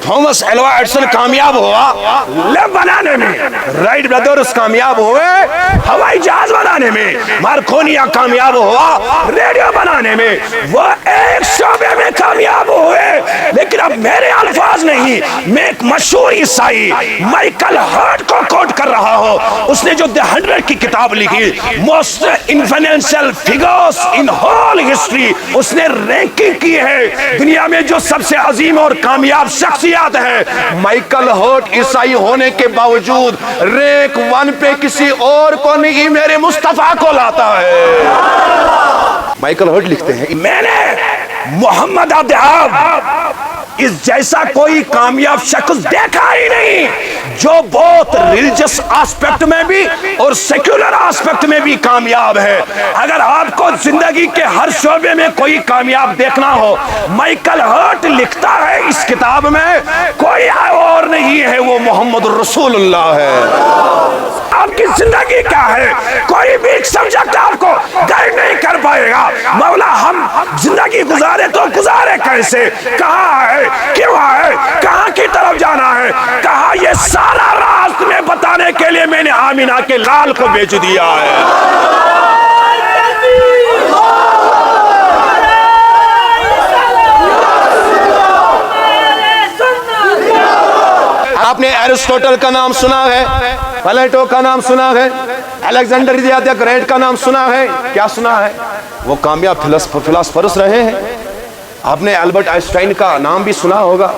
Thomas Alva AdSense کامیاب ہوا lab بنانے میں، رائٹ برادرز کامیاب ہوئے ہوائی جہاز بنانے میں، مارکونیا کامیاب ہوا ریڈیو بنانے میں، وہ ایک شعبے میں کامیاب ہوئے. لیکن اب میرے الفاظ نہیں، میں ایک مشہور عیسائی مائیکل ہارٹ کو کوٹ کر رہا ہوں. اس نے جو دی 100 کی کتاب لکھی، most influential figures in whole history, اس نے رینکنگ کی ہے دنیا میں جو سب سے عظیم اور کامیاب شخصیات ہیں. مائیکل ہارٹ عیسائی ہونے کے باوجود رینک 1 پہ کسی اور کو نہیں، میرے مصطفیٰ کو لاتا ہے. مائیکل ہارٹ لکھتے ہیں، میں نے محمد عبدالوہاب اس جیسا کوئی کامیاب شخص دیکھا ہی نہیں جو بہت ریلیجس آسپیکٹ میں بھی اور سیکولر آسپیکٹ میں بھی کامیاب ہے. اگر آپ کو زندگی کے ہر شعبے میں کوئی کامیاب دیکھنا ہو، مائیکل ہارٹ لکھتا ہے اس کتاب میں، کوئی اور نہیں ہے، وہ محمد رسول اللہ ہے. آپ کی زندگی کیا ہے، کوئی بھی ایک سبجیکٹ آپ کو گائیڈ نہیں کر پائے گا. مولا ہم زندگی گزارے تو گزارے کیسے، کہاں ہے، کیوں ہے، کہاں کی طرف جانا ہے، کہاں، یہ سارا راز تمہیں بتانے کے لیے میں نے آمینہ کے لال کو بیچ دیا ہے. آپ نے ایرسٹوٹل کا نام سنا ہے، پلیٹو کا نام سنا ہے، الیگزینڈر دی گریٹ کا نام سنا ہے، کیا سنا ہے؟ وہ کامیاب فلاسفرز رہے ہیں. آپ نے البرٹ آئنسٹائن کا نام بھی سنا ہوگا،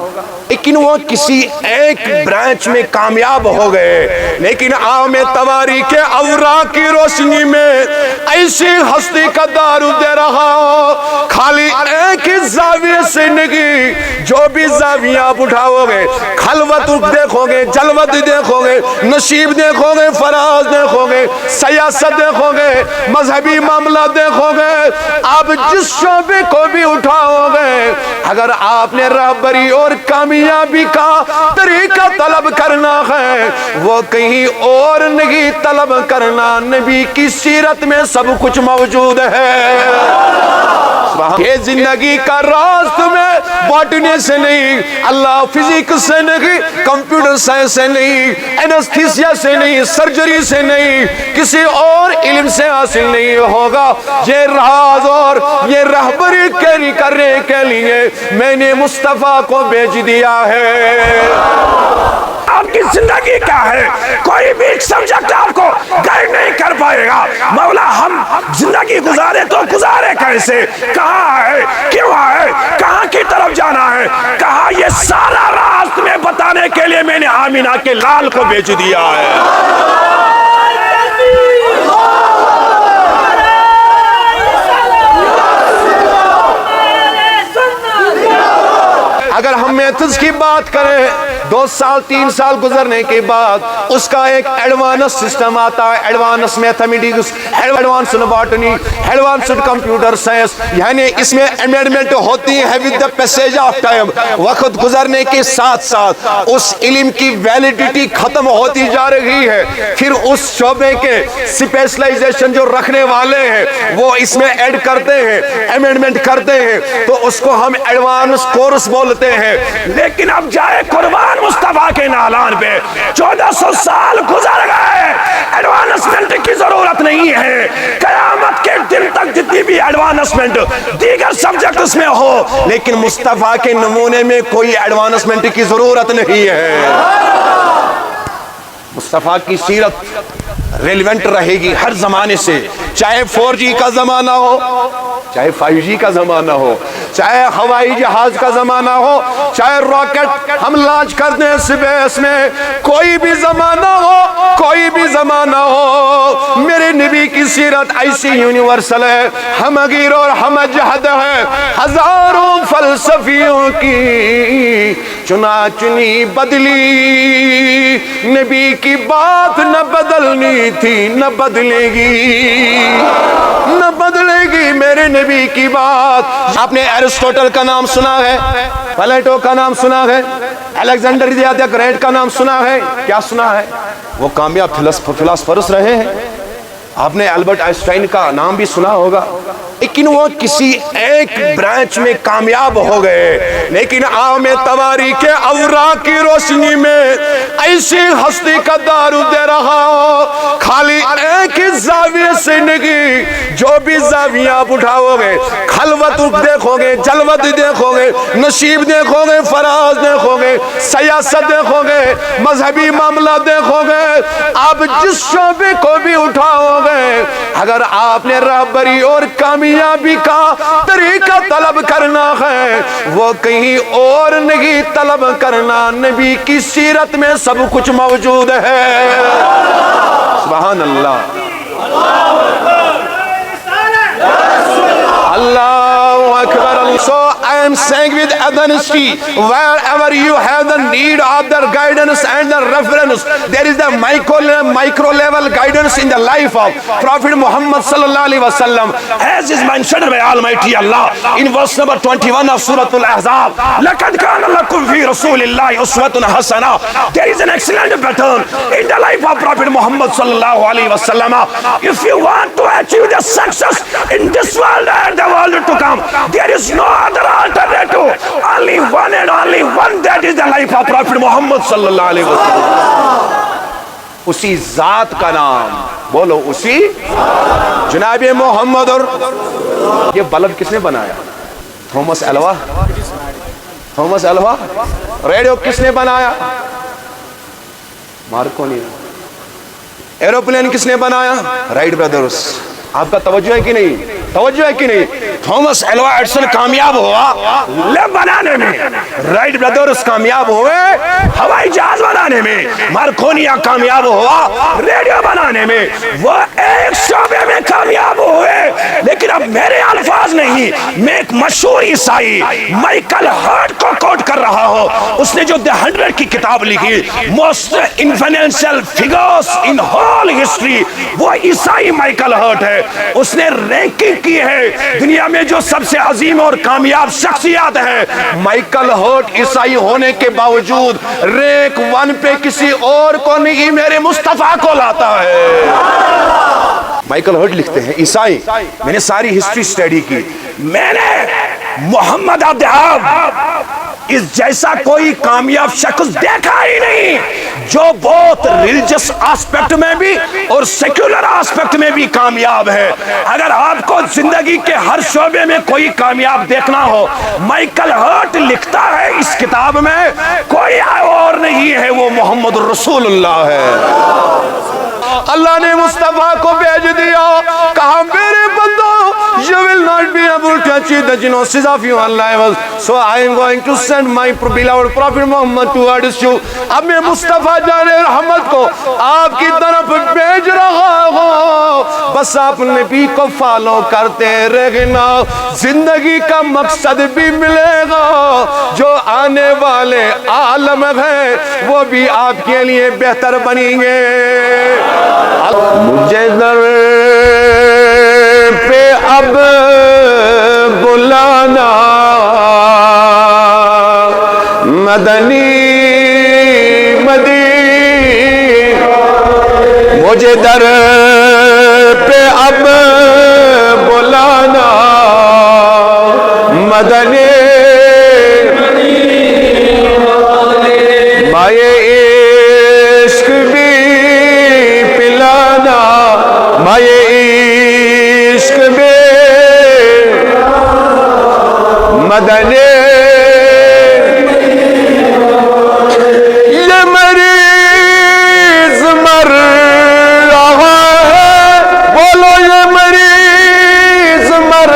لیکن وہ کسی ایک برانچ میں کامیاب ہو گئے. لیکن عام تواریخ کے اوراق کی روشنی میں ایسی ہستی کا دارو دے رہا ہو، خالی ایک ہی زاویے سے نہیں، جو بھی زاویہ آپ اٹھاؤ گے، خلوت دیکھو گے، جلوت دیکھو گے، نشیب دیکھو گے، فراز دیکھو گے، سیاست دیکھو گے، مذہبی معاملہ دیکھو گے، آپ جس شعبے کو بھی اٹھاؤ گے، اگر آپ نے رہبری اور کامیابی کا طریقہ طلب کرنا ہے، وہ کہیں اور نہیں طلب کرنا، نبی کی سیرت میں سب کچھ موجود ہے. یہ زندگی کا راز تمہیں باٹنی سے نہیں، اللہ فزکس سے نہیں، کمپیوٹر سائنس سے نہیں، اینستھیسیا سے نہیں، سرجری سے نہیں، کسی اور علم سے حاصل نہیں ہوگا. یہ راز اور یہ رہبری کرنے کے لیے میں نے مصطفیٰ کو بیچ دیا ہے. آپ کی زندگی کیا ہے، کوئی بھی ایک سبجیکٹ آپ کو گائیڈ نہیں کر پائے گا. مولا ہم زندگی گزارے تو گزارے کیسے، کہاں ہے، کیوں ہے، کہاں کی طرف جانا ہے، کہاں، یہ سارا راز تمہیں بتانے کے لیے میں نے آمینہ کے لال کو بیچ دیا ہے. اگر ہم میتھڈز کی بات کریں، 2 سال 3 سال گزرنے کے بعد اس کا ایک ایڈوانس سسٹم آتا ہے، advance mathematics, advance botany, advance computer science. یعنی اس میں امینڈمنٹ ہوتی ہے with the passage of time. وقت گزرنے کے ساتھ ساتھ اس علم کی ویلیڈیٹی ختم ہوتی جا رہی ہے. پھر اس شعبے کے اسپیشلائزیشن جو رکھنے والے ہیں وہ اس میں ایڈ کرتے ہیں، امینڈمنٹ کرتے ہیں، تو اس کو ہم ایڈوانس کورس بولتے ہیں. لیکن اب جائے قربان مصطفیٰ کے نالان پہ، 1400 سال گزر گئے، ایڈوانسمنٹ کی ضرورت نہیں ہے. قیامت کے دن تک جتنی بھی ایڈوانسمنٹ دیگر سبجیکٹ اس میں ہو، لیکن مصطفیٰ کے نمونے میں کوئی ایڈوانسمنٹ کی ضرورت نہیں ہے. مصطفیٰ کی سیرت ریلیونٹ رہے گی ہر زمانے سے، چاہے 4G کا زمانہ ہو، چاہے 5G کا زمانہ ہو، چاہے ہوائی جہاز کا زمانہ ہو، چاہے راکٹ ہم لانچ کر دیں اسپیس میں، کوئی بھی زمانہ ہو، کوئی بھی زمانہ ہو، میرے نبی کی سیرت ایسی یونیورسل ہے، ہم غیر اور ہم جہد ہے. ہزاروں فلسفیوں کی چنا چنی بدلی، نبی کی بات نہ بدلنی تھی، نہ بدلے گی، نہ بدلے گی میرے نبی کی بات. آپ نے ایرسٹوٹل کا نام سنا ہے، پلیٹو کا نام سنا ہے، الیگزینڈر دی گریٹ کا نام سنا ہے، کیا سنا ہے؟ وہ کامیاب فلاسفرز رہے ہیں. آپ نے البرٹ آئنسٹائن کا نام بھی سنا ہوگا، لیکن وہ کسی ایک برانچ میں کامیاب ہو گئے، لیکن عام تواریخ اوراق کی روشنی میں ایسی ہستی کا دارو دے رہا ہو، خالی ایک ہی زاویے سے نہیں، جو بھی زاویہ آپ اٹھاؤ گے، خلوت دیکھو گے، جلوت دیکھو گے، نشیب دیکھو گے، فراز دیکھو گے، سیاست دیکھو گے، مذہبی معاملہ دیکھو گے، آپ جس شعبے کو بھی اٹھاؤ گے، اگر آپ نے رہبری اور کامیابی کا طریقہ طلب کرنا ہے، وہ کہیں اور نہیں طلب کرنا، نبی کی سیرت میں سب کچھ موجود ہے۔ سبحان اللہ، اللہ اکبر۔ So I am saying with honesty, wherever you have the need of the guidance and the reference, there is the micro level guidance in the life of Prophet Muhammad sallallahu alaihi wasallam, as is mentioned by Almighty Allah in verse number 21 of Surah Al-Ahzab. لَقَدْ كَانَ لَكُمْ فِي رَسُولِ اللَّهِ أُسْوَةٌ حَسَنَةٌ. There is an excellent pattern in the life of Prophet Muhammad sallallahu alaihi wasallam. If you want to achieve the success in this world and the world to come, there is no other alternative, only one and only one, that is the life of Prophet Muhammad sallallahu alaihi wasallam. اسی ذات کا نام بولو، اسی جناب محمد۔ اور یہ bulb کس نے بنایا؟ Thomas Alva. Thomas Alva. Radio کس نے بنایا؟ مارکونی۔ ایروپلین کس نے بنایا؟ Right brothers. آپ کا توجہ ہے کہ نہیں؟ توجہ ہے کہ نہیں؟ تھامس ایلوا ایڈسن کامیاب ہوا لیب بنانے میں، رائٹ برادرز کامیاب ہوئے ہوائی جہاز بنانے میں، مارکونیا کامیاب ہوا ریڈیو بنانے میں، وہ ایک شعبے میں کامیاب ہوئے۔ لیکن اب میرے الفاظ نہیں، میں ایک مشہور عیسائی مائیکل ہارٹ کو کوٹ کر رہا ہوں، اس نے جو دی 100 کی کتاب لکھی، most influential figures in whole history, وہ عیسائی مائیکل ہارٹ ہے۔ اس نے رینکنگ کی ہے دنیا میں جو سب سے عظیم اور کامیاب شخصیات ہیں، مائیکل ہارٹ عیسائی ہونے کے باوجود رینک 1 پہ کسی اور کو نہیں، میرے مصطفیٰ کو لاتا ہے۔ مائیکل ہارٹ لکھتے ہیں عیسائی، میں نے ساری ہسٹری سٹڈی کی، میں نے محمد عبد اس جیسا کوئی کامیاب شخص دیکھا ہی نہیں جو بہت ریلیجس آسپیکٹ میں بھی اور سیکولر آسپیکٹ میں بھی کامیاب ہے۔ اگر آپ کو زندگی کے ہر شعبے میں کوئی کامیاب دیکھنا ہو، مائیکل ہارٹ لکھتا ہے اس کتاب میں، کوئی اور نہیں ہے، وہ محمد رسول اللہ ہے۔ اللہ نے مصطفیٰ کو بھیج دیا، کہا میرے بندو you will not be able to achieve the genosis of your life, so I am going to send my beloved Prophet Muhammad towards you. اب میں مصطفیٰ جان رحمت کو آپ کی طرف بھیج رہا ہوں، بس آپ نبی کو فالو کرتے رہنا، زندگی کا مقصد بھی ملے گا، جو آنے والے عالم ہیں وہ بھی آپ کے لیے بہتر بنیں گے۔ مجھے در پہ اب بلانا مدنی مدینہ، مجھے در پہ اب بلانا مدنی مائے عشق بھی پلانا، مائے عشق بھی مدنی، یہ مریض مر رہا ہے، بولو یہ مریض مر،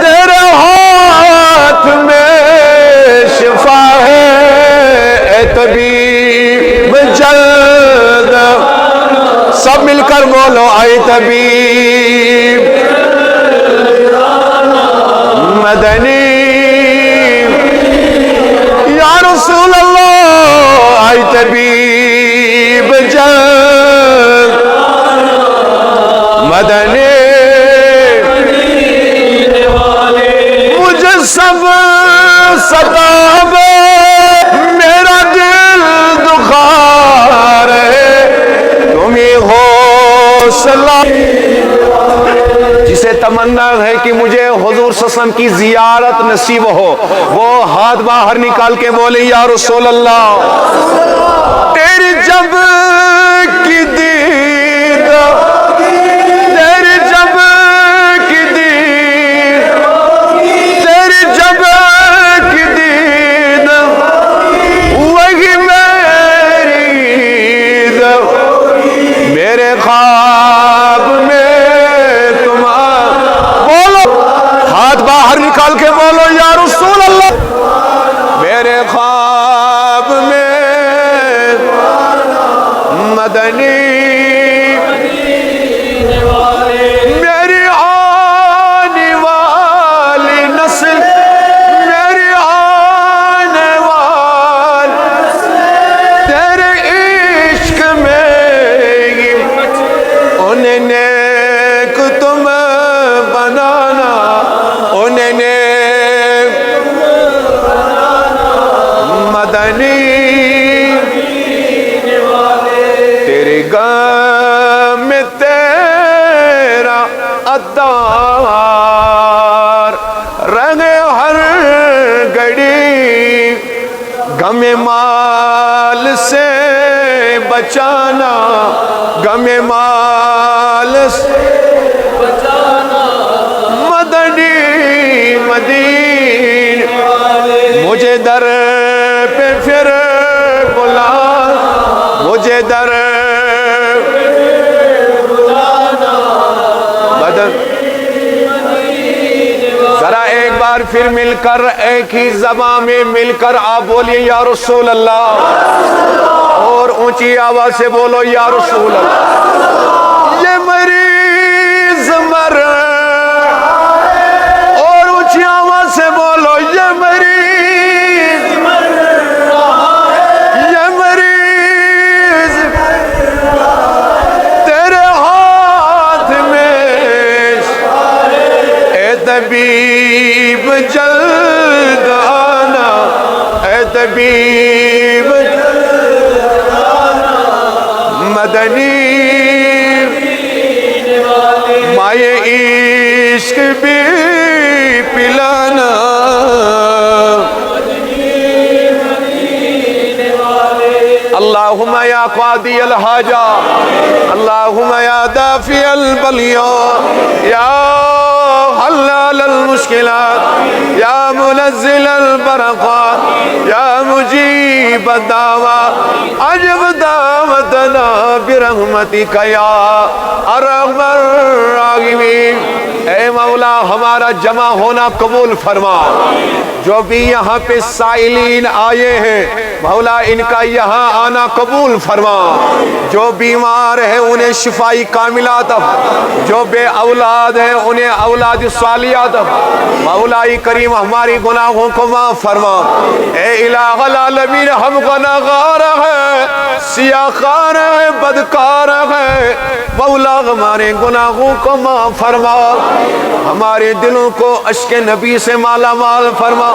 تیرے ہاتھ میں شفا ہے، اے طبیب جلد، سب مل کر بولو اے طبیب مدنی، یا رسول اللہ اے طبیب جلد مدنی، مجھے سب ستاوے میرا دل دکھا رہے، تمہیں حوصلہ تمنا ہے کہ مجھے حضور صلی اللہ علیہ وسلم کی زیارت نصیب ہو، وہ ہاتھ باہر نکال کے بولے یا رسول اللہ تیری جب کی دید، تیری جب کی دید، تیری جب کی دید وہی میری عید، میرے خواب میں تمہارا، بولو ہاتھ باہر نکال کے بولو یا رسول اللہ، میرے خواب میں مدنی، میری آنے والی نسل، میری آنے والی تیرے عشق میں انہیں نیک تم بنانا، انہیں نیک مدنی، تیرے غم میں تیرا عطار رنگ ہر گھڑی، غم مال سے بچانا، غم مال سے بچانا، مدنی مدین مجھے در پہ پھر بلا، مجھے در ذرا ایک بار پھر مل کر ایک ہی زبان میں مل کر آپ بولیے یا رسول اللہ، اور اونچی آواز سے بولو یا رسول اللہ، یہ مریض مر، اور اونچی آواز سے بولو یہ مریض، یہ مریض تیرے ہاتھ میں، اے طبیب جلد آنا، اے طبیب مدنی، مائے عشق بھی پلانا، اللہم یا قاضی الحاجہ، اللہم یا دافع البلیہ، یا حلال المشکلات، یا منزل البرکات، یا مجیب الدعوات، اجب دعوتنا برحمتک یا ارحم الراحمین۔ اے مولا ہمارا جمع ہونا قبول فرما، جو بھی یہاں پہ سائلین آئے ہیں مولا ان کا یہاں آنا قبول فرما، جو بیمار ہیں انہیں شفائی کاملات، جو بے اولاد ہیں انہیں اولاد صالحات، مولا کریم ہماری گناہوں کو معاف فرما۔ اے الہ العالمین ہم گناہگار ہیں، سیاہ کار ہیں، بدکار ہیں، مولا ہمارے گناہوں کو معاف فرما، ہمارے دلوں کو عشق نبی سے مالا مال فرما،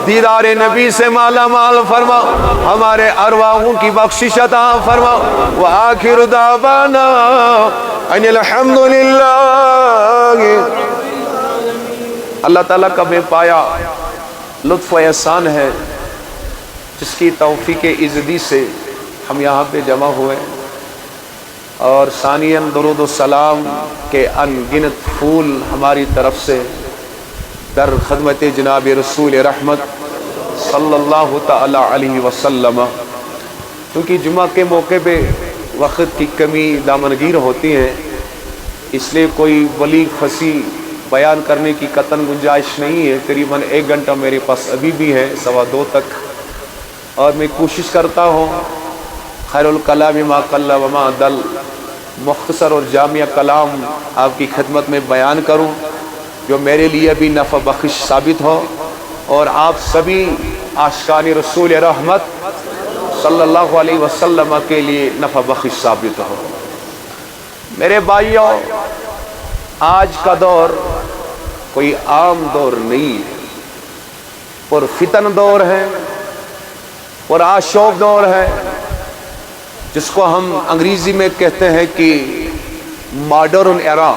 دیدار نبی سے مالا مال فرما، ہمارے ارواحوں کی بخشش عطا فرما، وآخر دعوانا ان الحمدللہ۔ اللہ تعالیٰ کا بے پایا لطف و احسان ہے جس کی توفیق عزتی سے ہم یہاں پہ جمع ہوئے، اور ثانیاً درود و سلام کے ان گنت پھول ہماری طرف سے در خدمت جناب رسول رحمت صلی اللہ تعالی علیہ وسلم۔ کیونکہ جمعہ کے موقع پہ وقت کی کمی دامنگیر ہوتی ہے، اس لیے کوئی بلیغ فصیح بیان کرنے کی قطعاً گنجائش نہیں ہے۔ قریباً 1 گھنٹہ میرے پاس ابھی بھی ہے، 1:15 تک، اور میں کوشش کرتا ہوں خیر الکلام ما قل و ما دل، مختصر اور جامع کلام آپ کی خدمت میں بیان کروں جو میرے لیے بھی نفع بخش ثابت ہو، اور آپ سبھی عاشقان رسول رحمت صلی اللہ علیہ وسلم کے لیے نفع بخش ثابت ہو۔ میرے بھائیوں، آج کا دور کوئی عام دور نہیں ہے، پر فتن دور ہے، پر آشوب دور ہے، جس کو ہم انگریزی میں کہتے ہیں کہ ماڈرن ایرا۔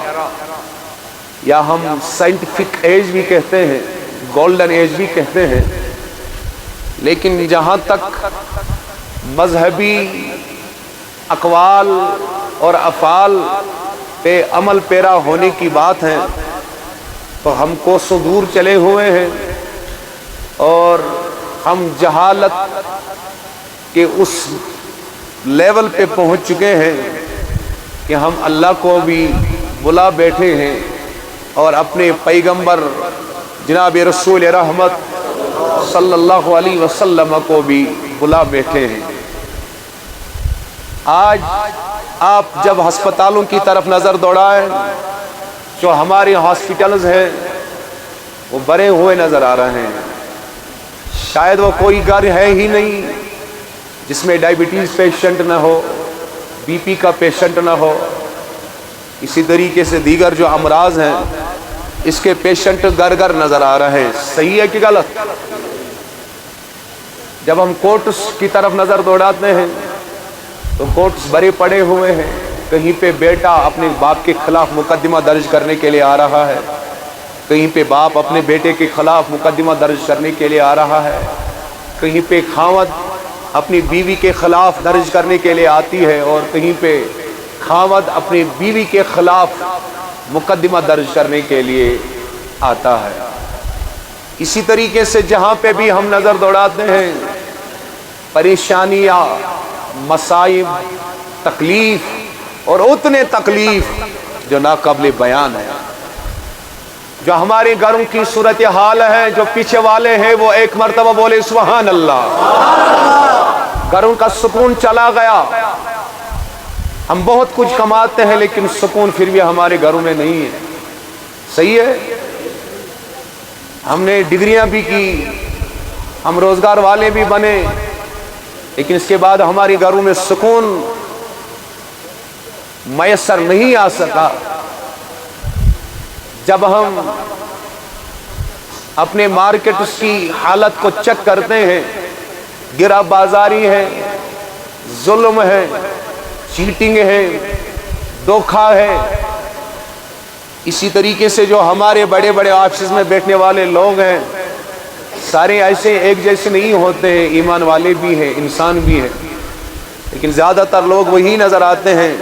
یا ہم سائنٹیفک ایج بھی کہتے ہیں، گولڈن ایج بھی کہتے ہیں، لیکن جہاں تک مذہبی اقوال اور افعال پہ عمل پیرا ہونے کی بات ہے تو ہم کو دور چلے ہوئے ہیں، اور ہم جہالت کے اس لیول پہ پہنچ چکے ہیں کہ ہم اللہ کو بھی بلا بیٹھے ہیں اور اپنے پیغمبر جناب رسول رحمت صلی اللہ علیہ وسلم کو بھی بلا بیٹھے ہیں۔ آج آپ جب ہسپتالوں کی طرف نظر دوڑائیں، جو ہمارے ہاسپٹلز ہیں وہ بھرے ہوئے نظر آ رہے ہیں، شاید وہ کوئی گھر ہے ہی نہیں جس میں ڈائبٹیز پیشنٹ نہ ہو، بی پی کا پیشنٹ نہ ہو، اسی طریقے سے دیگر جو امراض ہیں اس کے پیشنٹ گھر گھر نظر آ رہے ہیں۔ صحیح ہے کہ غلط؟ جب ہم کورٹس کی طرف نظر دوڑاتے ہیں تو کورٹس بھرے پڑے ہوئے ہیں، کہیں پہ بیٹا اپنے باپ کے خلاف مقدمہ درج کرنے کے لیے آ رہا ہے، کہیں پہ باپ اپنے بیٹے کے خلاف مقدمہ درج کرنے کے لیے آ رہا ہے، کہیں پہ خاوند اپنی بیوی کے خلاف درج کرنے کے لیے آتی ہے، اور کہیں پہ خاوند اپنی بیوی کے خلاف مقدمہ درج کرنے کے لیے آتا ہے۔ اسی طریقے سے جہاں پہ بھی ہم نظر دوڑاتے ہیں، پریشانیاں، مصائب، تکلیف، اور اتنے تکلیف جو ناقابل بیان ہے۔ جو ہمارے گھروں کی صورتحال ہے، جو پیچھے والے ہیں وہ ایک مرتبہ بولے سبحان اللہ۔ گھروں کا سکون چلا گیا، ہم بہت کچھ کماتے ہیں لیکن سکون پھر بھی ہمارے گھروں میں نہیں ہے۔ صحیح ہے؟ ہم نے ڈگریاں بھی کی، ہم روزگار والے بھی بنے، لیکن اس کے بعد ہمارے گھروں میں سکون میسر نہیں آ سکا۔ جب ہم اپنے مارکیٹس کی حالت کو چیک کرتے ہیں، گرہ بازاری ہے، ظلم ہے، چیٹنگ ہے، دھوکہ ہے، اسی طریقے سے جو ہمارے بڑے بڑے آفسز میں بیٹھنے والے لوگ ہیں سارے ایسے ایک جیسے نہیں ہوتے ہیں، ایمان والے بھی ہیں، انسان بھی ہیں، لیکن زیادہ تر لوگ وہی نظر آتے ہیں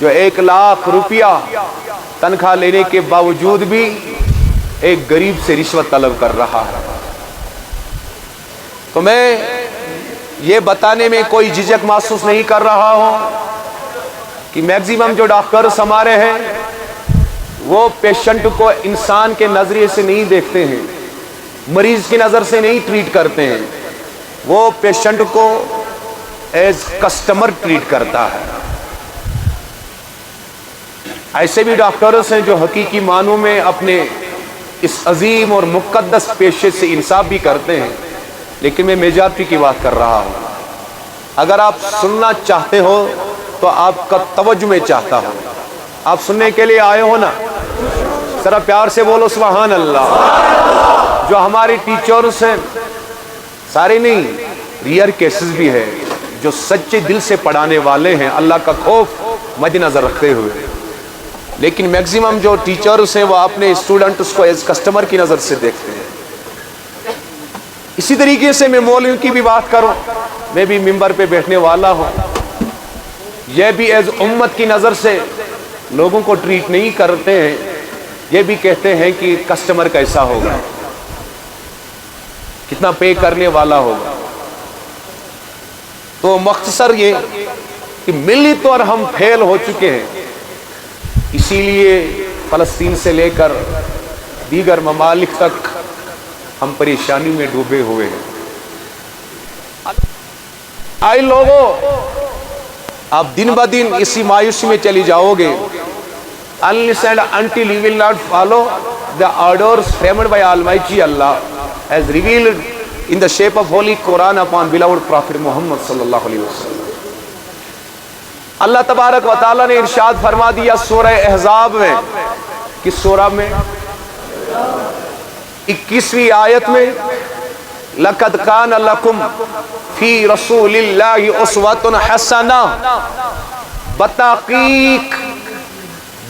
جو 1 لاکھ روپیہ تنخواہ لینے کے باوجود بھی ایک غریب سے رشوت طلب کر رہا ہے۔ تو میں یہ بتانے میں کوئی جھجک محسوس نہیں کر رہا ہوں کہ میکزیمم جو ڈاکٹرز ہمارے ہیں وہ پیشنٹ کو انسان کے نظریے سے نہیں دیکھتے ہیں، مریض کی نظر سے نہیں ٹریٹ کرتے ہیں، وہ پیشنٹ کو ایز کسٹمر ٹریٹ کرتا ہے۔ ایسے بھی ڈاکٹرز ہیں جو حقیقی معنوں میں اپنے اس عظیم اور مقدس پیشے سے انصاف بھی کرتے ہیں، لیکن میں میجارٹی کی بات کر رہا ہوں۔ اگر آپ سننا چاہتے ہو تو آپ کا توجہ میں چاہتا ہوں، آپ سننے کے لیے آئے ہو نا؟ ذرا پیار سے بولو سبحان اللہ۔ جو ہمارے ٹیچرز ہیں، سارے نہیں، ریئر کیسز بھی ہے جو سچے دل سے پڑھانے والے ہیں اللہ کا خوف مد نظر رکھتے ہوئے، لیکن میکزیمم جو ٹیچرز ہیں وہ اپنے اسٹوڈنٹس کو ایز کسٹمر کی نظر سے دیکھتے ہیں۔ اسی طریقے سے میں مولویوں کی بھی بات کروں، میں بھی ممبر پہ بیٹھنے والا ہوں، یہ بھی ایز امت کی نظر سے لوگوں کو ٹریٹ نہیں کرتے ہیں، یہ بھی کہتے ہیں کہ کسٹمر کیسا ہوگا، کتنا پے کرنے والا ہوگا۔ تو مختصر یہ کہ ملی طور ہم فیل ہو چکے ہیں، اسی لیے فلسطین سے لے کر دیگر ممالک تک ہم پریشانی میں ڈوبے ہوئے ہیں۔ آئے لوگوں، آپ دن بہ دن اسی مایوسی میں چلی جاؤ گے، unless and until you will not follow the orders framed by Almighty Allah as revealed in the shape of Holy Quran upon beloved Prophet Muhammad sallallahu alaihi wasallam۔ اللہ تبارک و تعالیٰ نے ارشاد فرما دیا سورہ احزاب میں، کس سورہ میں؟ 21ویں آیت میں، لَقَدْ كَانَ لَكُمْ فِي رَسُولِ اللَّهِ أُسْوَةٌ حَسَنَةٌ، بتحقیق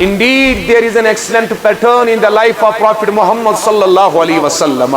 Indeed, there is an excellent pattern in the life of Prophet Muhammad sallallahu alaihi wasallam.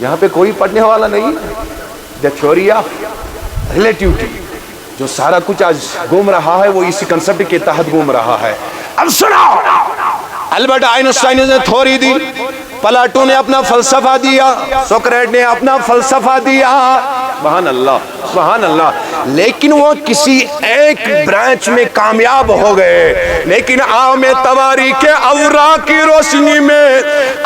یہاں پہ کوئی پڑھنے والا نہیں. دا تھیوری آف ریلیٹیوٹی، جو سارا کچھ آج گھوم رہا ہے وہ اسی کنسپٹ کے تحت گھوم رہا ہے. اب سناؤ، البرٹ آئنسٹائن نے تھیوری دی، پلاٹو نے اپنا فلسفہ دیا، سوکریٹ نے اپنا فلسفہ دیا، سبحان اللہ سبحان اللہ، لیکن وہ کسی ایک برانچ میں کامیاب ہو گئے. لیکن عام تواریخ کے اوراق کی روشنی میں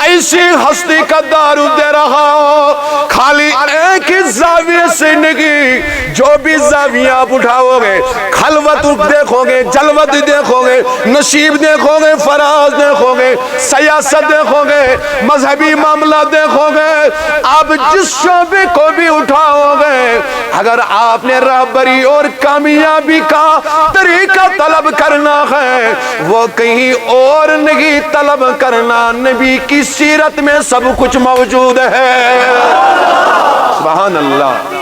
ایسی ہستی کا دارو دے رہا ہو، خالی ایک ہی زاویے سے نہیں، جو بھی زاویہ آپ اٹھاؤ گے، خلوت دیکھو گے، جلوت دیکھو گے، نشیب دیکھو گے، فراز دیکھو گے، سیاست دیکھو گے، مذہبی معاملہ دیکھو گے، آپ جس شعبے کو بھی اٹھاؤ گے، اگر آپ نے رہبری اور کامیابی کا طریقہ طلب کرنا ہے، وہ کہیں اور نہیں طلب کرنا، نبی کی سیرت میں سب کچھ موجود ہے. سبحان اللہ،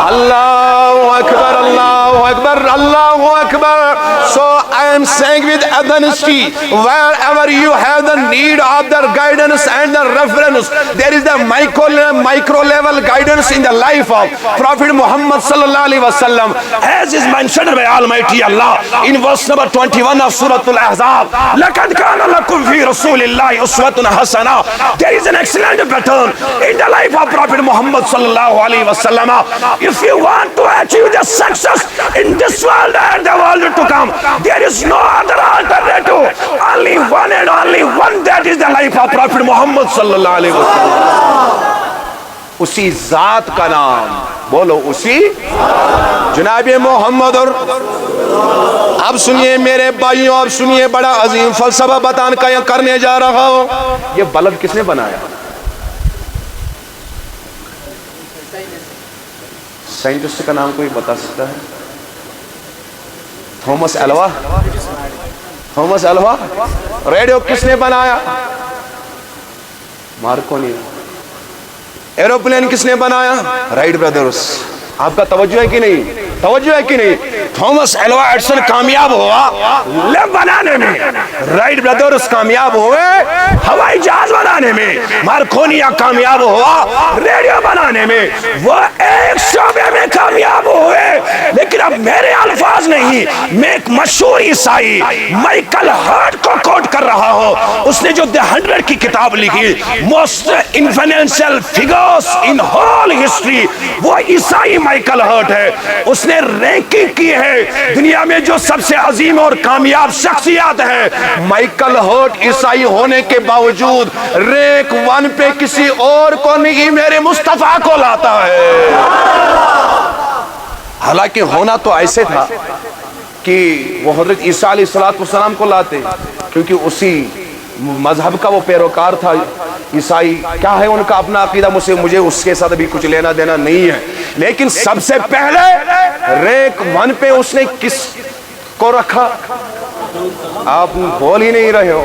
اللہ اکبر، اللہ اکبر، اللہ اکبر. So I am saying with honesty, wherever you have the need of the guidance and the reference, there is the micro level guidance in the life of Prophet Muhammad sallallahu alaihi wasallam, as is mentioned by Almighty Allah in verse number 21 of Surah Al-Ahzab. لَقَدْ كَانَ لَكُمْ فِي رَسُولِ اللَّهِ أُسْوَةٌ حَسَنَةٌ. There is an excellent pattern in the life of Prophet Muhammad sallallahu alaihi wasallam. If you want to achieve the success in this world and the world to come, there is no other alternative, only one and only one, that is the life of Prophet Muhammad sallallahu alaihi wasallam. اسی ذات کا نام بولو، اسی جناب محمد. اور اب سنیے میرے بھائیوں، اب سنیے، بڑا عظیم فلسفہ بتان کا کرنے جا رہا ہوں. یہ بلب کس نے بنایا؟ سائنٹسٹ کا نام کوئی بتا سکتا ہے؟ Thomas Alva. Thomas Alva. Radio کس نے بنایا؟ مارکونی. ایروپلین کس نے بنایا؟ Right brothers. آپ کا توجہ ہے کہ نہیں؟ توجہ ہے کہ نہیں؟ تھامس ایلوا ایڈسن کامیاب ہوا لیمپ بنانے میں، رائٹ برادرز کامیاب ہوئے ہوائی جہاز بنانے میں، مارکونیا کامیاب ہوا ریڈیو بنانے میں. وہ ایک شعبے میں کامیاب ہوئے، لیکن اب میرے الفاظ نہیں، میں ایک مشہور عیسائی مائیکل ہارٹ کو کوٹ کر رہا ہوں. اس نے جو دی 100 کی کتاب لکھی، most influential figures in whole history, وہ عیسائی مائیکل ہارٹ ہے. اس نے رینکنگ کی ہے دنیا میں جو سب سے عظیم اور کامیاب شخصیات ہیں. مائیکل ہارٹ عیسائی ہونے کے باوجود رینک 1 پہ کسی اور کو نہیں، میرے مصطفیٰ کو لاتا ہے. حالانکہ ہونا تو ایسے تھا کہ وہ حضرت عیسیٰ علیہ السلام کو لاتے، کیونکہ اسی مذہب کا وہ پیروکار تھا. عیسائی کیا ہے ان کا اپنا عقیدہ، مجھے اس کے ساتھ بھی کچھ لینا دینا نہیں ہے. لیکن سب سے پہلے رینک 1 پہ اس نے کس کو رکھا؟ آپ بول ہی نہیں رہے ہو،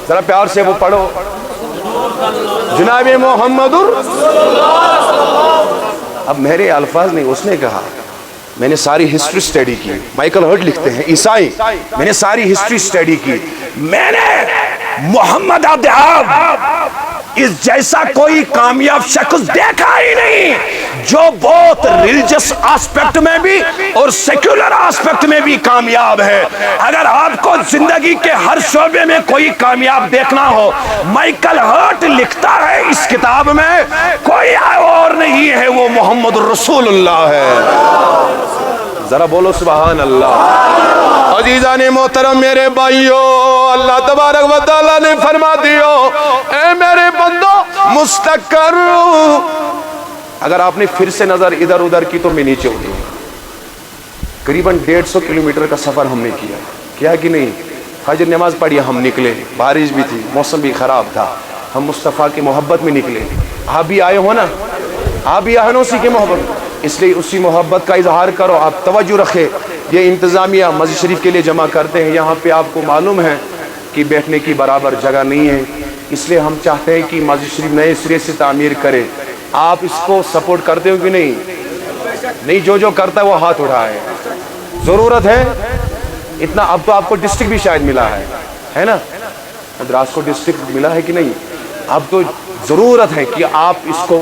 ذرا پیار سے وہ پڑھو، جناب محمد. اب میرے الفاظ نہیں، اس نے کہا. میں نے ساری ہسٹری سٹیڈی کی. مائیکل ہارٹ لکھتے ہیں عیسائی، میں نے ساری ہسٹری سٹیڈی کی، میں نے محمد عبدالعاب اس جیسا کوئی کامیاب شخص دیکھا ہی نہیں، جو بہت ریلیجس آسپیکٹ میں بھی اور سیکولر آسپیکٹ میں بھی کامیاب ہے. اگر آپ کو زندگی کے ہر شعبے میں کوئی کامیاب دیکھنا ہو، مائیکل ہارٹ لکھتا ہے اس کتاب میں، کوئی اور نہیں ہے، وہ محمد رسول اللہ ہے. ذرا بولو سبحان اللہ. عزیزان محترم میرے بھائیو، اللہ تبارک و تعالیٰ نے فرما دیو، اے میرے بندو مستقر. اگر آپ نے پھر سے نظر ادھر ادھر کی تو میں نیچے اتروں. قریباً 150 کلومیٹر کا سفر ہم نے کیا کہ نہیں؟ فجر نماز پڑھی، ہم نکلے، بارش بھی تھی، موسم بھی خراب تھا، ہم مصطفیٰ کی محبت میں نکلے. آپ بھی آئے ہو نا، آپ بھی آئے نا اسی کی محبت، اس لیے اسی محبت کا اظہار کرو. آپ توجہ رکھے، یہ انتظامیہ مسجد شریف کے لیے جمع کرتے ہیں، یہاں پہ آپ کو معلوم ہے کہ بیٹھنے کی برابر جگہ نہیں ہے، اس لیے ہم چاہتے ہیں کہ مسجد شریف نئے سرے سے تعمیر کرے. آپ اس کو سپورٹ کرتے ہو کہ نہیں؟ جو کرتا ہے وہ ہاتھ اٹھائے. ضرورت ہے اتنا. اب تو آپ کو ڈسٹرکٹ بھی شاید ملا ہے نا؟ مدراس کو ڈسٹرکٹ ملا ہے کہ نہیں؟ اب تو ضرورت ہے کہ آپ اس کو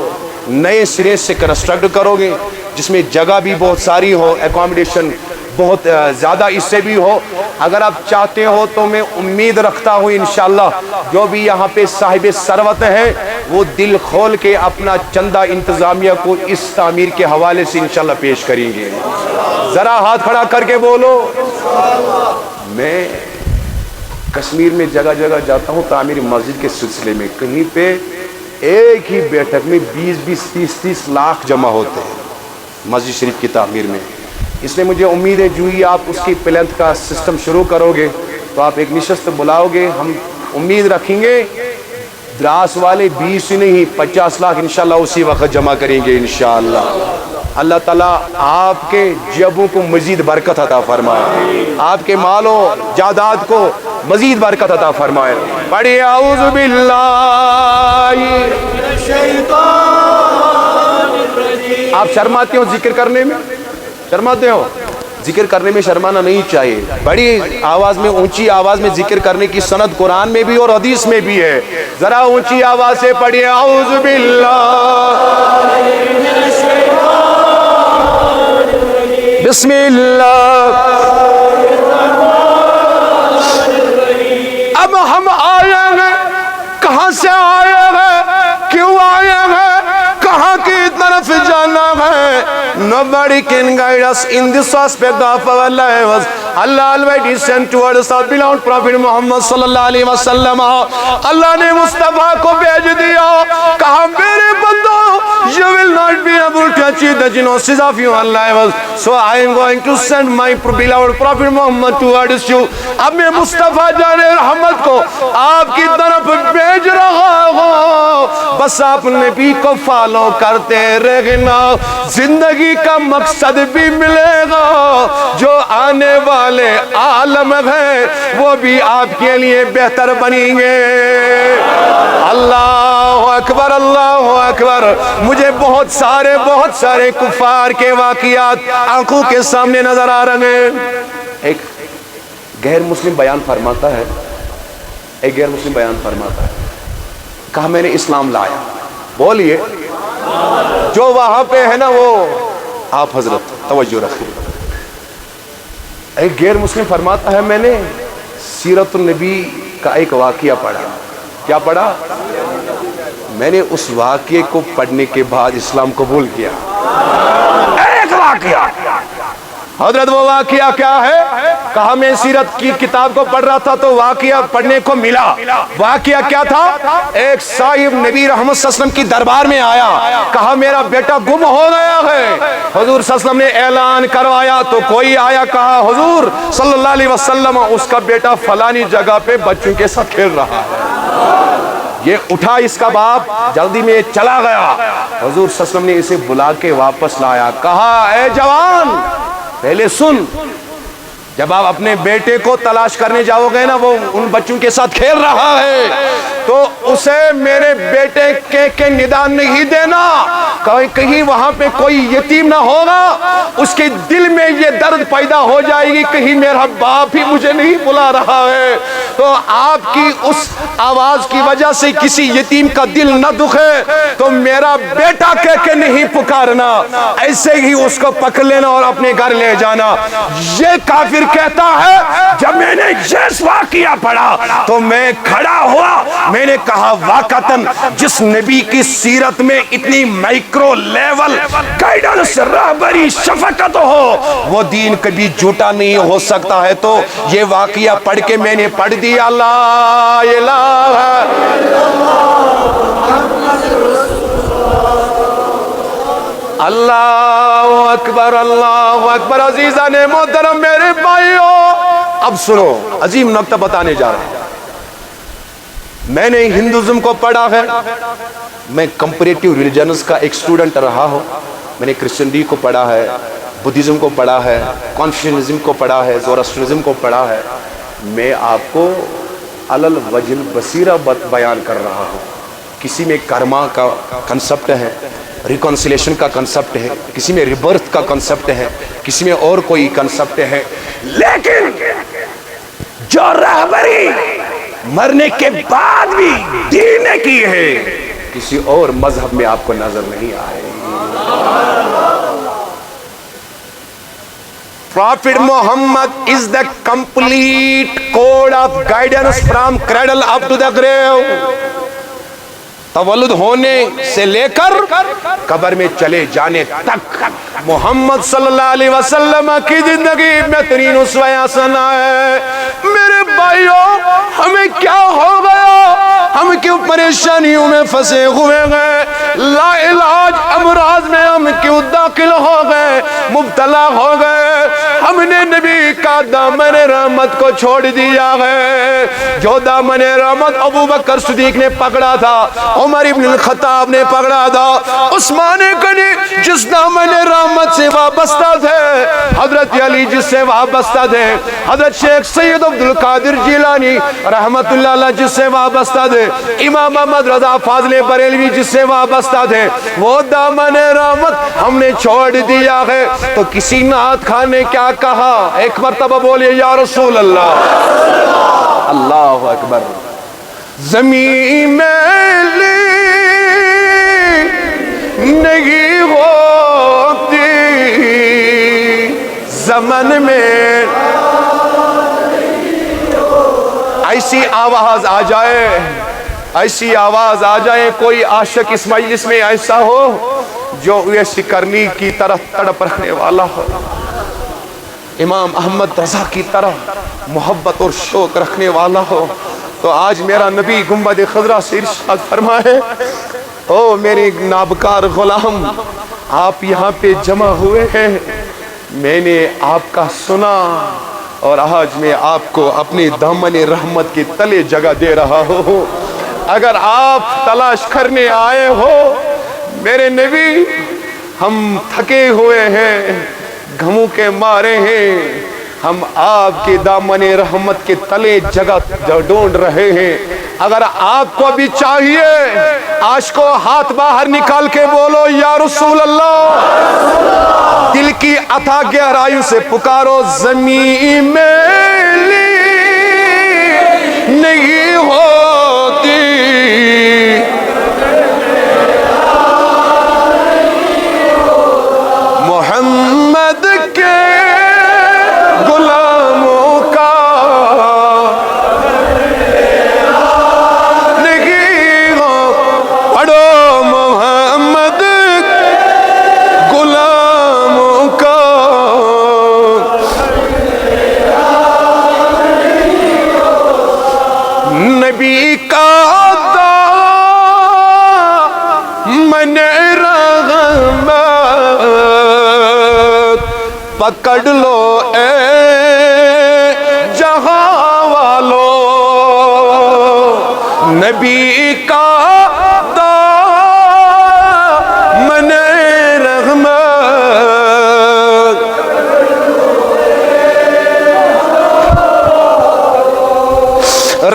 نئے سرے سے کنسٹرکٹ کرو گے، جس میں جگہ بھی بہت ساری ہو، ایکوموڈیشن بہت زیادہ اس سے بھی ہو۔ اگر آپ چاہتے ہو تو میں امید رکھتا ہوں انشاءاللہ جو بھی یہاں پہ صاحب ثروت ہیں وہ دل کھول کے اپنا چندہ انتظامیہ کو اس تعمیر کے حوالے سے انشاءاللہ پیش کریں گے۔ ذرا ہاتھ کھڑا کر کے بولو۔ میں کشمیر میں جگہ جگہ جاتا ہوں تعمیر مسجد کے سلسلے میں، کہیں پہ ایک ہی بیٹھک میں 20-20 30-30 لاکھ جمع ہوتے ہیں مسجد شریف کی تعمیر میں۔ اس لیے مجھے امید ہے جو ہی آپ اس کی پلینتھ کا سسٹم شروع کرو گے تو آپ ایک نشست بلاؤ گے، ہم امید رکھیں گے دراس والے 20 نہیں 50 لاکھ انشاءاللہ اسی وقت جمع کریں گے انشاءاللہ۔ اللہ تعالیٰ آپ کے جیبوں کو مزید برکت عطا فرمائے، آپ کے مال و جائیداد کو مزید برکت عطا فرمائے۔ پڑھیے اعوذ باللہ۔ آپ شرماتے ہو ذکر کرنے میں؟ شرماتے ہو؟ ذکر کرنے میں شرمانا نہیں چاہیے، بڑی آواز میں اونچی آواز میں ذکر کرنے کی سند قرآن میں بھی اور حدیث میں بھی ہے۔ ذرا اونچی آواز سے پڑھیے اعوذ باللہ بسم اللہ۔ اب ہم آئے ہیں، کہاں سے آئے ہیں، کیوں آئے ہیں، کہاں کی طرف جانا ہے؟ Nobody can guide us in this aspect of our lives. Allah Almighty sent towards our beloved Prophet Muhammad sallallahu alaihi wasallam. اللہ نے مصطفیٰ کو بھیج دیا، کہا میرے بندو you will not be able to achieve the genosis of your lives, so I am going to send my beloved Prophet Muhammad towards you. اب میں مصطفیٰ جان رحمت کو آپ کی طرف بھیج رہا ہوں، بس آپ نبی کو فالو کرتے رہنا، زندگی کا مقصد بھی ملے گا، جو آنے والے عالم ہیں وہ بھی آپ کے لیے بہتر بنیں گے۔ اللہ اکبر، اللہ اکبر۔ مجھے بہت سارے کفار کے واقعات آنکھوں کے سامنے نظر آ رہے ہیں۔ ایک غیر مسلم بیان فرماتا ہے، کہا میں نے اسلام لایا۔ بولیے جو وہاں پہ ہے نا وہ آپ حضرت توجہ رکھیں۔ ایک غیر مسلم فرماتا ہے میں نے سیرت النبی کا ایک واقعہ پڑھا۔ کیا پڑھا؟ میں نے اس واقعے کو پڑھنے کے بعد اسلام قبول کیا۔ ایک واقعہ حضرت، وہ واقعہ کیا ہے؟ کہا میں سیرت کی کتاب کو پڑھ رہا تھا تو واقعہ پڑھنے کو ملا۔ واقعہ کیا تھا؟ ایک صاحب نبی رحمت صلی اللہ علیہ وسلم کی دربار میں آیا، کہا میرا بیٹا گم ہو گیا ہے۔ حضور صلی اللہ علیہ وسلم نے اعلان کروایا تو کوئی آیا، کہا حضور صلی اللہ علیہ وسلم اس کا بیٹا فلانی جگہ پہ بچوں کے ساتھ کھیل رہا ہے۔ یہ اٹھا اس کا باپ، جلدی میں چلا گیا۔ حضور صلی اللہ علیہ وسلم نے اسے بلا کے واپس لایا، کہا اے جوان پہلے سن، جب آپ اپنے بیٹے کو تلاش کرنے جاؤ گے نا، وہ ان بچوں کے ساتھ کھیل رہا ہے تو اسے میرے بیٹے کے ندا نہیں دینا، کہیں وہاں پہ کوئی یتیم نہ ہوگا، اس کے دل میں یہ درد پیدا ہو جائے گی کہیں میرا باپ ہی مجھے نہیں بلا رہا ہے، تو آپ کی اس آواز کی وجہ سے کسی یتیم کا دل نہ دکھے تو میرا بیٹا کہہ کے نہیں پکارنا، ایسے ہی اس کو پکڑ لینا اور اپنے گھر لے جانا۔ یہ کافر کہتا ہے جب میں نے یہ واقعہ پڑھا تو میں کھڑا ہوا، میں نے کہا واقعتاً جس نبی کی سیرت میں اتنی مائکرو لیول گائیڈنس، رہبری، شفقت ہو وہ دین کبھی جھوٹا نہیں ہو سکتا ہے۔ تو یہ واقعہ پڑھ کے میں نے پڑھ دیا لا الہ اللہ اکبر، اللہ اکبر۔ عزیزان محترم میرے بھائیو، اب سنو عظیم نقطہ بتانے جا رہا ہوں۔ میں نے ہندوازم کو پڑھا ہے، میں کمپیریٹیو ریلیجنز کا ایک سٹوڈنٹ رہا ہوں، میں نے کرسچنٹی کو پڑھا ہے، بدھزم کو پڑھا ہے، کانفیوشنزم کو پڑھا ہے، زوراسٹرزم کو پڑھا ہے۔ میں آپ کو علل وجہ بصیرہ بیان کر رہا ہوں۔ کسی میں کرما کا کنسپٹ ہے، ریکنسیلیشن کا کنسپٹ ہے، کسی میں ریبرتھ کا کنسپٹ ہے، کسی میں اور کوئی کنسپٹ ہے، لیکن جو رہبری مرنے کے بعد بھی دین کی ہے، کسی اور مذہب میں آپ کو نظر نہیں آئے گی۔ Prophet Muhammad is the complete code of guidance from cradle up to the grave۔ تولد ہونے سے لے کر قبر میں چلے جانے تک محمد صلی اللہ علیہ وسلم کی زندگی بہترین اسوہ حسنہ ہے۔ میرے بھائیوں، ہمیں کیا ہو گیا؟ ہم کیوں پریشانیوں میں پھنسے ہوئے گئے؟ لا علاج امراض میں ہم کیوں داخل ہو گئے، مبتلا ہو گئے؟ ہم نے نبی کا دامن رحمت کو چھوڑ دیا ہے۔ جو دامن رحمت ابو بکر صدیق نے پکڑا تھا، عمر ابن الخطاب نے پکڑا تھا، عثمان غنی جس دامن رحمت سے وابستہ تھے، حضرت علی جس سے وابستہ تھے، حضرت شیخ سید عبد القادر جیلانی رحمت اللہ علیہ جس سے وابستہ تھے، امام احمد رضا فاضل بریلوی جس سے وابستہ تھے، وہ دامن رحمت ہم نے چھوڑ دیا ہے۔ تو کسی نعت خان نے کیا کہا؟ ایک مرتبہ بولیے یا رسول اللہ، اللہ اکبر۔ زمین میلی نہیں ہوتی زمن میں، ایسی آواز آ جائے، ایسی آواز آ جائے، کوئی عاشق اس مجلس میں ایسا ہو جو ایسی کرنی کی طرف تڑپ رکھنے والا ہو، امام احمد رضا کی طرح محبت اور شوق رکھنے والا ہو، تو آج میرا نبی گنبد خضرا سے ارشاد فرمائے، او میرے نابکار غلام، آپ یہاں پہ جمع ہوئے ہیں، میں نے آپ کا سنا اور آج میں آپ کو اپنے دامن رحمت کے تلے جگہ دے رہا ہوں۔ اگر آپ تلاش کرنے آئے ہو میرے نبی، ہم تھکے ہوئے ہیں، غموں کے مارے ہیں، ہم آپ کے دامن رحمت کے تلے جگہ ڈھونڈ رہے ہیں۔ اگر آپ کو بھی چاہیے، آج کو ہاتھ باہر نکال کے بولو یا رسول اللہ، دل کی عطا گہرائیوں سے پکارو، زمین میلی نہیں ہوتی محمد کے غلاموں کا نہیں ہو، پڑھو محمد غلاموں کا نبی کا دامن رحمت پکڑ لو اے جہاں والو، نبی کا دامن رحمت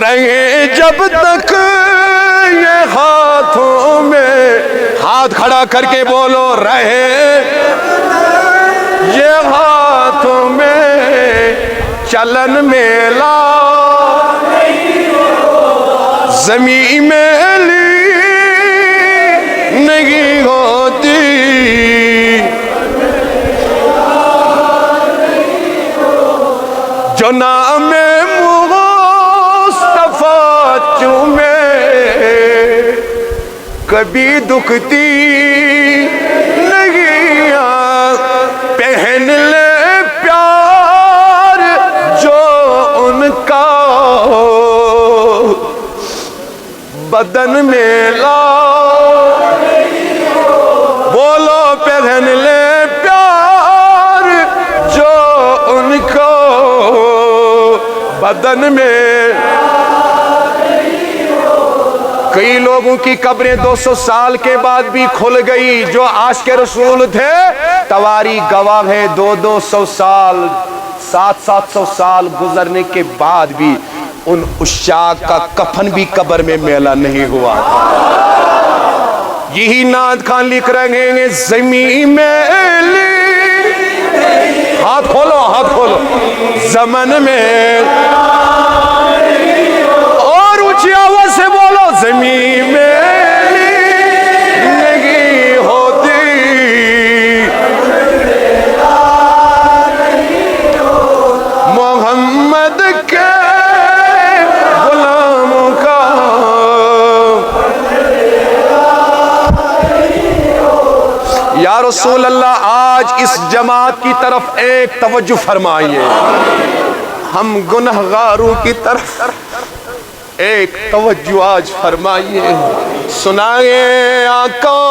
رہے جب تک یہ ہاتھوں میں، ہاتھ کھڑا کر کے بولو، رہے یہ ہاتھوں میں چلن میلا، زمین میلی نہیں ہوتی جو نام مصطفیٰ چومے، کبھی دکھتی نہیں پہن لے پیار جو ان کا بدن میں لا، بولو پہن لے پیار جو ان کو بدن میں۔ کئی لوگوں کی قبریں 200 سال کے بعد بھی کھل گئی، جو عاشق رسول تھے تواری گواہ ہے، 200 سال 700 سال گزرنے کے بعد بھی ان عشاق کا کفن بھی قبر میں میلا نہیں ہوا تھا۔ یہی نعت خان لکھ رہے ہیں، زمین میلی، ہاتھ کھولو ہاتھ کھولو، زمن میں او زمین میں نہیں ہوتی، محمد کے غلاموں کا یا رسول اللہ آج اس جماعت کی طرف ایک توجہ فرمائیے، ہم گنہگاروں کی طرف ایک توجہ آج فرمائیے، سنائے آقا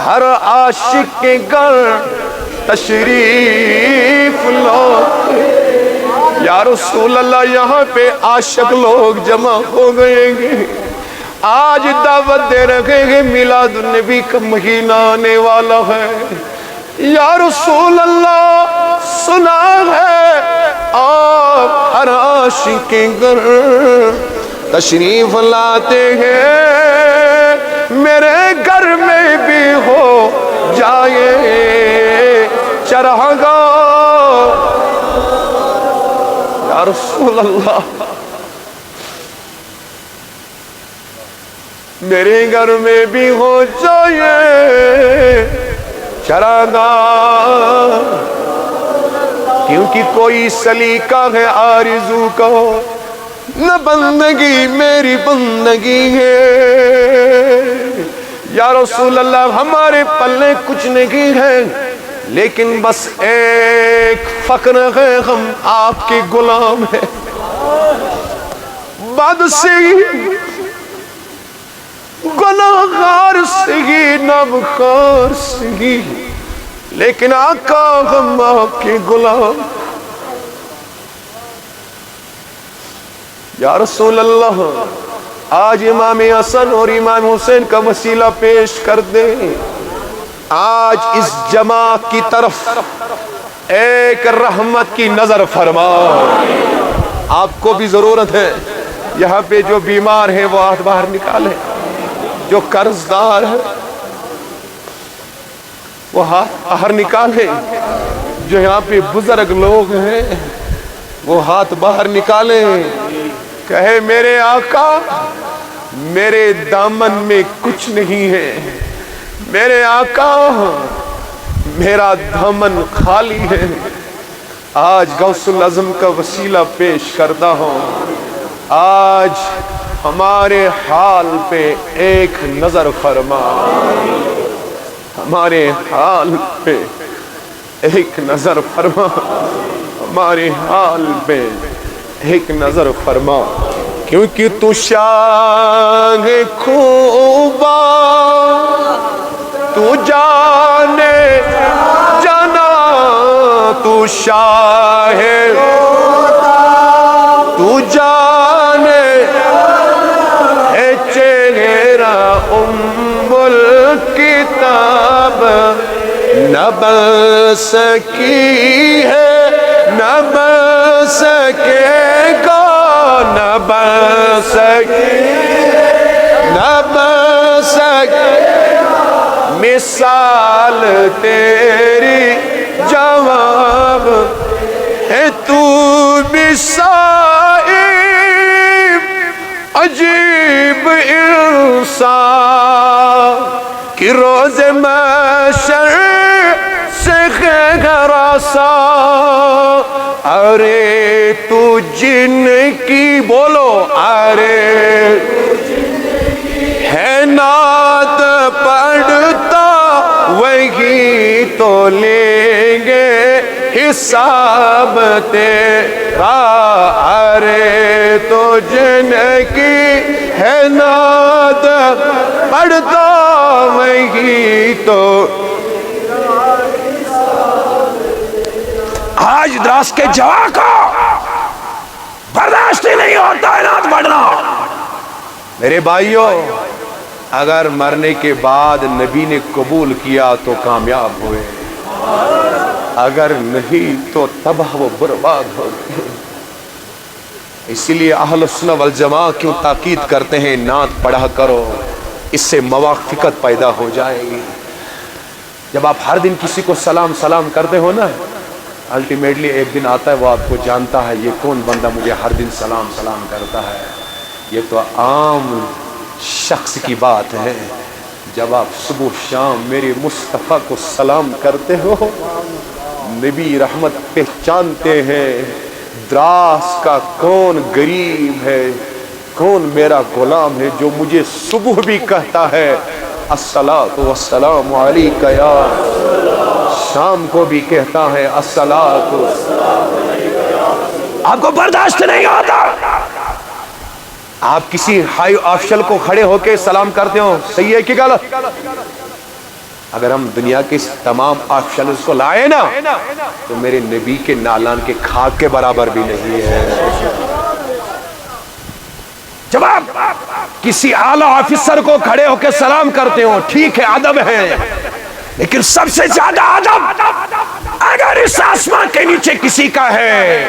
ہر عاشق کے گھر تشریف لو، یا رسول اللہ یہاں پہ عاشق لوگ جمع ہو گئے گے، آج دعوت دے رکھیں گے، میلاد النبی کا مہینہ آنے والا ہے، یا رسول اللہ سنا ہے آپ ہر عاشق کے گھر تشریف لاتے ہیں، میرے گھر میں بھی ہو جائے چراغاں یا رسول اللہ، میرے گھر میں بھی ہو جائے چراغاں، کیونکہ کوئی سلیقہ ہے آرزو کا، نہ بندگی میری بندگی ہے، یا رسول اللہ ہمارے پلے کچھ نہیں ہے، لیکن بس ایک فخر ہے، ہم آپ کے غلام ہیں، بد سے گناہگار سے نابخار سے، لیکن آقا ہم آپ کے غلام، یا رسول اللہ آج امام حسن اور امام حسین کا وسیلہ پیش کر دیں، آج اس جماعت کی طرف ایک رحمت کی نظر فرما، آپ کو بھی ضرورت ہے، یہاں پہ جو بیمار ہیں وہ ہاتھ باہر نکالیں، جو قرضدار ہے وہ ہاتھ باہر نکالے، جو یہاں پہ بزرگ لوگ ہیں وہ ہاتھ باہر نکالیں، کہے میرے آقا میرے دامن میں کچھ نہیں ہے، میرے آقا میرا دامن خالی ہے، آج غوث الاعظم کا وسیلہ پیش کرتا ہوں، آج ہمارے حال پہ ایک نظر فرما، ہمارے حال پہ ایک نظر فرما، ہمارے حال پہ ایک نظر فرما، کیونکہ تو شاہ خوبا تو جانے جانا، تو شاہ تو جانے چہرہ ام الکتاب نہ بن سکی ہے، نہ بن سکے گا، نہ بن سکے، نہ بن سکے، مثال تیری جواب ہے، تو مثال عجیب انسان کہ روز محشر سے گھراسا، ارے تو جن کی بولو، ارے ہے نعت پڑھتا وہی تو لیں گے حساب تیرا، ارے تو جن کی ہے نعت پڑھتا وہی تو، آج دراز کے جوا کو برداشت نہیں ہوتا ہے نعت پڑھنا، میرے بھائیوں اگر مرنے کے بعد نبی نے قبول کیا تو کامیاب ہوئے، اگر نہیں تو تباہ و برباد ہو گئے، اسی لیے اہل سنت والجماعہ کیوں تاکید کرتے ہیں نعت پڑھا کرو، اس سے موافقت پیدا ہو جائے گی، جب آپ ہر دن کسی کو سلام کرتے ہو نا الٹیمیٹلی ایک دن آتا ہے وہ آپ کو جانتا ہے یہ کون بندہ مجھے ہر دن سلام سلام کرتا ہے. یہ تو عام شخص کی بات ہے. جب آپ صبح شام میرے مصطفیٰ کو سلام کرتے ہو نبی رحمت پہچانتے ہیں دراس کا کون غریب ہے, کون میرا غلام ہے جو مجھے صبح بھی کہتا ہے الصلاۃ والسلام علیک یا, شام کو بھی کہتا ہے الصلاۃ. آپ کو برداشت نہیں ہوتا, آپ کسی ہائی آفیشل کو کھڑے ہو کے سلام کرتے ہو, صحیح ہے کہ غلط؟ اگر ہم دنیا کے تمام آفیشلز کو لائے نا تو میرے نبی کے نالان کے خاک کے برابر بھی نہیں ہے. جب آپ کسی اعلیٰ آفیسر کو کھڑے ہو کے سلام کرتے ہو ٹھیک ہے ادب ہے, لیکن سب سے زیادہ ادب اگر اس آسمان کے نیچے کسی کا ہے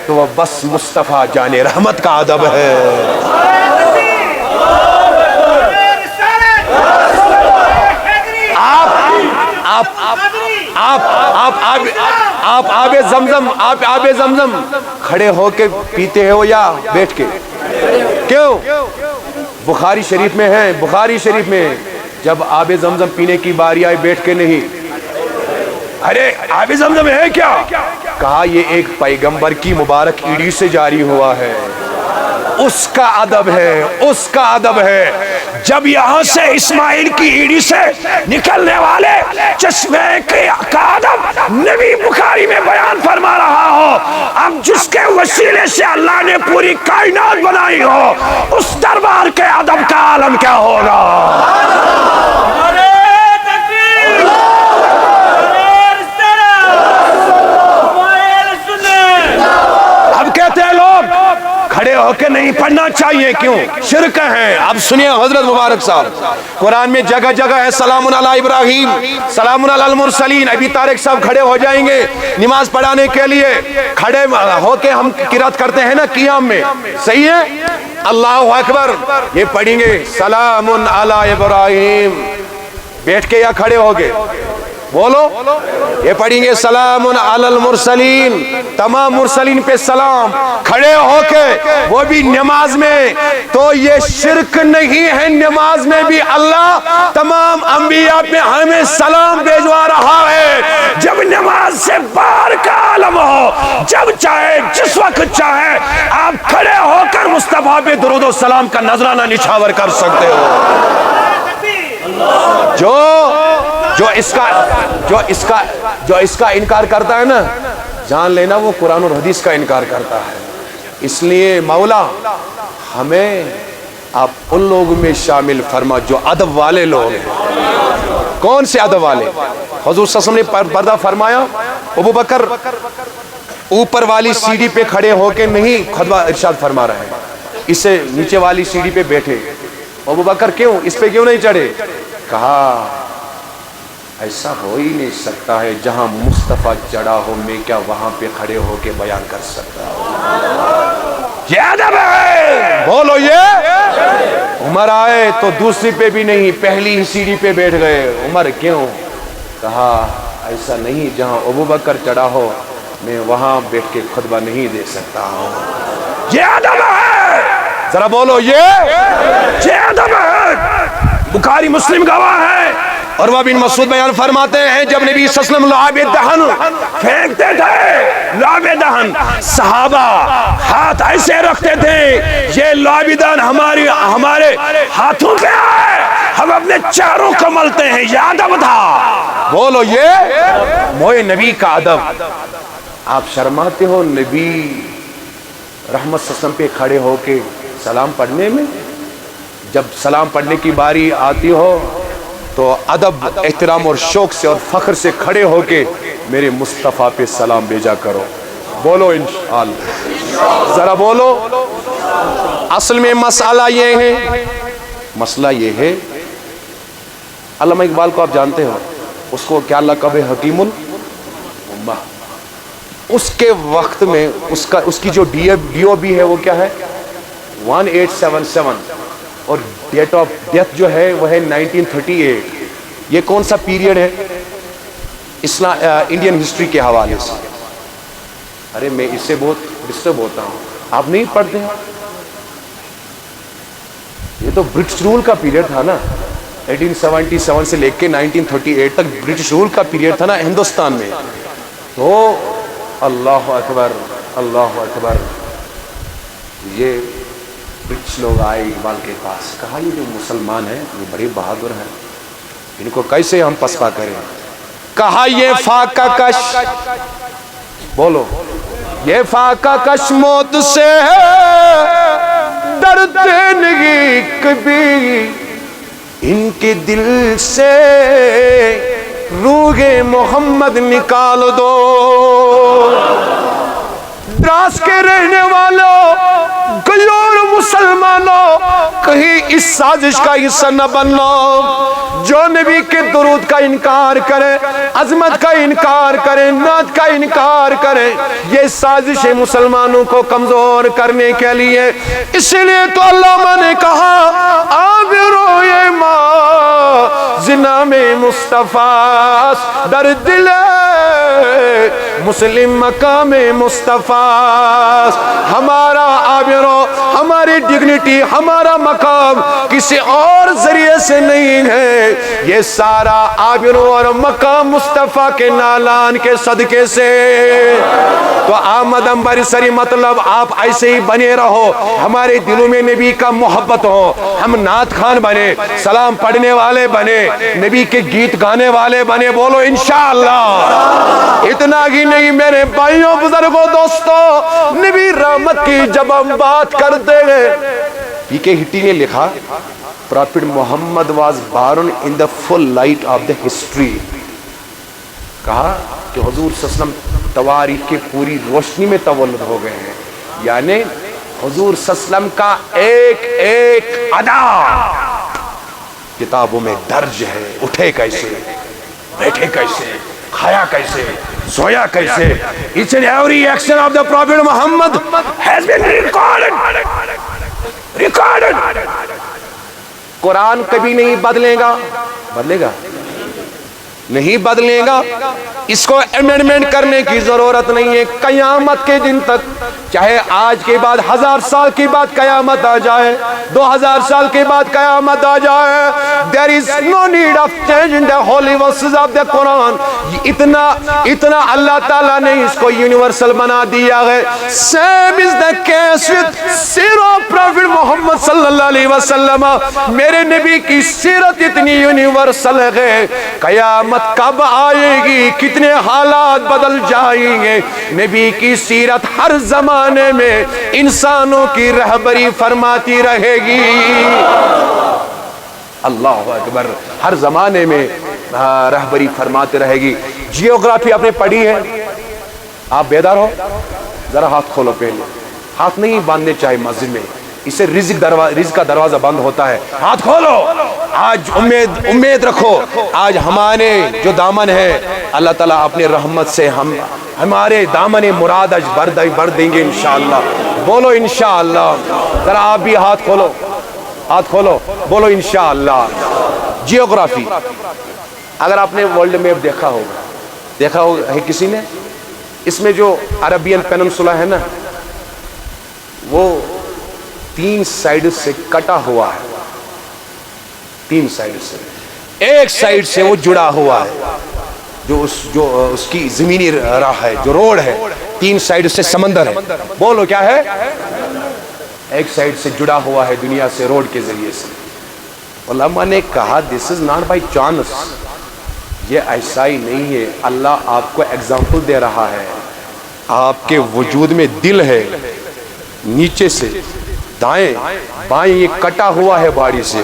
تو وہ بس مصطفیٰ جان رحمت کا ادب ہے. آپ آب زمزم کھڑے ہو کے پیتے ہو یا بیٹھ کے؟ کیوں؟ بخاری شریف میں ہے, بخاری شریف میں جب آب زمزم پینے کی باری آئی بیٹھ کے نہیں. ارے آب زمزم ہے کیا؟ کہا یہ ایک پیغمبر کی مبارک ایڑی سے جاری ہوا ہے, اس کا ادب ہے, اس کا ادب ہے. جب یہاں سے اسماعیل کی ایڑی سے نکلنے والے چشمے کا ادب نبی بخاری میں بیان فرما رہا ہو, اب جس کے وسیلے سے اللہ نے پوری کائنات بنائی ہو اس دربار کے ادب کا عالم کیا ہوگا؟ اب کہتے ہیں لوگ کھڑے ہو کے نہیں پڑھنا چاہیے, کیوں؟ شرک ہے. اب سنیے حضرت مبارک صاحب قرآن میں جگہ جگہ ہے سلام علی ابراہیم, سلام علی المرسلین. ابھی طارق صاحب کھڑے ہو جائیں گے نماز پڑھانے کے لیے, کھڑے ہو کے ہم قرات کرتے ہیں نا قیام میں, صحیح ہے؟ اللہ اکبر یہ پڑھیں گے سلام علی ابراہیم, بیٹھ کے یا کھڑے ہو گے؟ بولو. یہ پڑھیں گے سلام علی المرسلین, تمام مرسلین پہ سلام, کھڑے ہو کے, وہ بھی نماز میں. تو یہ شرک نہیں ہے, نماز میں بھی اللہ تمام انبیاء پہ ہمیں سلام بھیجوا رہا ہے. جب نماز سے باہر کا عالم ہو, جب چاہے جس وقت چاہے آپ کھڑے ہو کر مصطفیٰ پہ درود و سلام کا نذرانہ نچھاور کر سکتے ہو. جو اس کا انکار کرتا ہے نا, جان لینا وہ قرآن اور حدیث کا انکار کرتا ہے. اس لیے مولا ہمیں آپ ان لوگوں میں شامل فرما جو ادب والے لوگ ہیں. کون سے ادب والے؟ حضور صلی اللہ علیہ وسلم نے پردہ فرمایا, ابو بکر اوپر والی سیڑھی پہ کھڑے ہو کے نہیں خطبہ ارشاد فرما رہے ہیں, اس سے نیچے والی سیڑھی پہ بیٹھے. ابو بکر کیوں اس پہ کیوں نہیں چڑھے؟ کہا ایسا ہو ہی نہیں سکتا ہے, جہاں مصطفیٰ چڑھا ہو میں کیا وہاں پہ کھڑے ہو کے بیان کر سکتا ہوں؟ یہ ادب ہے. بولو یہ. عمر آئے تو دوسری پہ بھی نہیں, پہلی ہی سیڑھی پہ بیٹھ گئے. عمر کیوں؟ کہا ایسا نہیں, جہاں ابو بکر چڑھا ہو میں وہاں بیٹھ کے خطبہ نہیں دے سکتا ہوں. یہ ادب ہے. ذرا بولو یہ ادب ہے. بخاری مسلم گواہ ہے. اور وہ بن مسعود بیان فرماتے ہیں جب نبی صلی اللہ علیہ وسلم لعاب دہن پھینکتے تھے, لعاب دہن صحابہ ہاتھ ایسے رکھتے تھے, یہ لعاب دہن ہمارے ہاتھوں پہ آئے, ہم اپنے چہروں کو ملتے ہیں. یہ ادب تھا. بولو یہ موئے نبی کا ادب. آپ شرماتے ہو نبی رحمت صلی اللہ علیہ وسلم پہ کھڑے ہو کے سلام پڑھنے میں؟ جب سلام پڑھنے کی باری آتی ہو تو ادب, احترام اور شوق سے اور فخر سے کھڑے ہو کے میرے مصطفیٰ پہ سلام بھیجا کرو. بولو انشاءاللہ. ذرا بولو. اصل میں مسئلہ یہ ہے, علامہ اقبال کو آپ جانتے ہو, اس کو کیا لقب ہے؟ حکیم الامہ. اس کے وقت میں اس کی جو ڈی او بی ہے وہ کیا ہے؟ 1877, اور ڈیٹ آف ڈیتھ جو ہے وہ ہے 1938. یہ کون سا پیریڈ ہے؟ انڈین ہسٹری کے حوالے سے ارے میں اس سے بہت ڈسٹرب ہوتا ہوں، آپ نہیں پڑھتے ہیں؟ یہ تو برٹش رول کا پیریڈ تھا نا، 1877 سے لے کے 1938 تک برٹش رول کا پیریڈ تھا نا ہندوستان میں. تو اللہ اکبر اللہ اکبر، یہ برٹش لوگ آئے اقبال کے پاس، کہا یہ جو مسلمان ہیں یہ بڑے بہادر ہیں، ان کو کیسے ہم پسپا کریں؟ کہا یہ فاقہ کش، بولو، یہ فاقہ کش موت سے ڈرتے نہیں کبھی، ان کے دل سے روح محمد نکال دو. دراز کے رہنے والوں، غیور مسلمانوں، کہیں اس سازش کا حصہ نہ بنو. جو نبی کے درود کا انکار کرے، عظمت کا انکار کرے، نعت کا انکار کرے، یہ سازش مسلمانوں کو کمزور کرنے کے لیے. اس لیے تو علامہ نے کہا آبرو یہ ماں زنا میں مصطفیٰ در دل مسلم مقام مصطفیٰ. ہمارا آبرو، ہماری ڈگنیٹی، ہمارا مقام کسی اور ذریعے سے نہیں ہے، یہ سارا آبرو اور مقام مصطفیٰ کے نالان کے صدقے سے. تو آمد امبر سری مطلب آپ ایسے ہی بنے رہو، ہمارے دلوں میں نبی کا محبت ہو، ہم نعت خان بنے، سلام پڑھنے والے بنے، نبی کے گیت گانے والے بنے. بولو انشاءاللہ. اتنا ہی نہیں میرے بھائیوں بزرگوں دوستوں، نبی رحمت کی جب ہم بات کرتے ہیں، پی کے ہٹی نے لکھا Prophet Muhammad was born in the full light of the history. کہا کہ حضور صلی اللہ علیہ وسلم تواریخ کی پوری روشنی میں تولد ہو گئے ہیں، یعنی حضور صلی اللہ علیہ وسلم کا ایک ایک ادا کتابوں میں درج ہے. اٹھے کیسے، بیٹھے کیسے، کھایا کیسے، سویا کیسے، each and every action of the Prophet Muhammad has been recorded. قرآن کبھی نہیں بدلے گا، بدلے گا نہیں بدلے گا، اس کو امینڈمنٹ کرنے کی ضرورت نہیں ہے. قیامت کے دن تک، چاہے آج کے بعد 1000 سال کے بعد قیامت آ جائے، 2000 سال کے بعد قیامت آ جائے، there is no need of changing the holy verses of the Quran. اتنا اللہ تعالیٰ نے اس کو یونیورسل بنا دیا ہے. Same is the case with سیرت Prophet محمد صلی اللہ علیہ وسلم. میرے نبی کی سیرت اتنی یونیورسل ہے، قیامت کب آئے گی، کتنے حالات بدل جائیں گے، نبی کی سیرت ہر زمانے میں انسانوں کی رہبری فرماتی رہے گی. اللہ اکبر، ہر زمانے میں رہبری فرماتے رہے گی. جیوگرافی آپ نے پڑھی ہے؟ آپ بیدار ہو؟ ذرا ہاتھ کھولو. پہلے ہاتھ نہیں باندھنے چاہے مسجد میں، اس سے رزق کا دروازہ بند ہوتا ہے. ہاتھ کھولو. آج امید رکھو، آج ہمارے جو دامن ہے اللہ تعالیٰ اپنے رحمت سے ہمارے دامن مراد آج بھر دیں گے انشاءاللہ. بولو انشاءاللہ. ذرا آپ بھی ہاتھ کھولو، ہاتھ کھولو، بولو انشاءاللہ. جیوگرافی، اگر آپ نے ورلڈ میپ دیکھا ہوگا ہے کسی نے، اس میں جو عربین پیننسولا ہے نا، وہ 3 سائیڈ سے کٹا ہوا ہے. 3 سائیڈ سے، ایک سائیڈ سے وہ جڑا ہوا ہے، جو اس کی زمینی راہ ہے، جو روڈ ہے، 3 سائیڈ سے سمندر ہے. بولو کیا ہے؟ ایک سائیڈ سے جڑا ہوا ہے دنیا سے روڈ کے ذریعے سے. علماء نے کہا this is not by chance. یہ ایسا ہی نہیں ہے، اللہ آپ کو ایگزامپل دے رہا ہے. آپ کے وجود میں دل ہے، نیچے سے دائیں بائیں یہ کٹا ہوا ہے باڈی سے،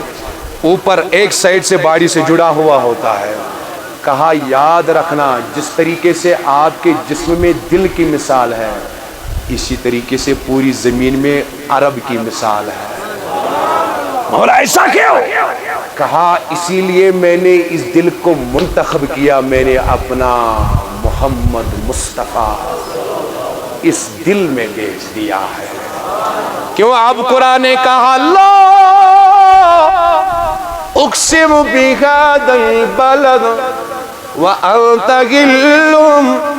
اوپر ایک سائیڈ سے باڈی سے جڑا ہوا ہوتا ہے. کہا یاد رکھنا، جس طریقے سے آپ کے جسم میں دل کی مثال ہے، اسی طریقے سے پوری زمین میں عرب کی مثال ہے. مولا ایسا کیوں؟ کہا اسی لیے میں نے اس دل کو منتخب کیا، میں نے اپنا محمد مصطفیٰ اس دل میں بیچ دیا ہے. کیوں؟ اب قرآن نے کہا لا اقسم بهذا البلد وانت حل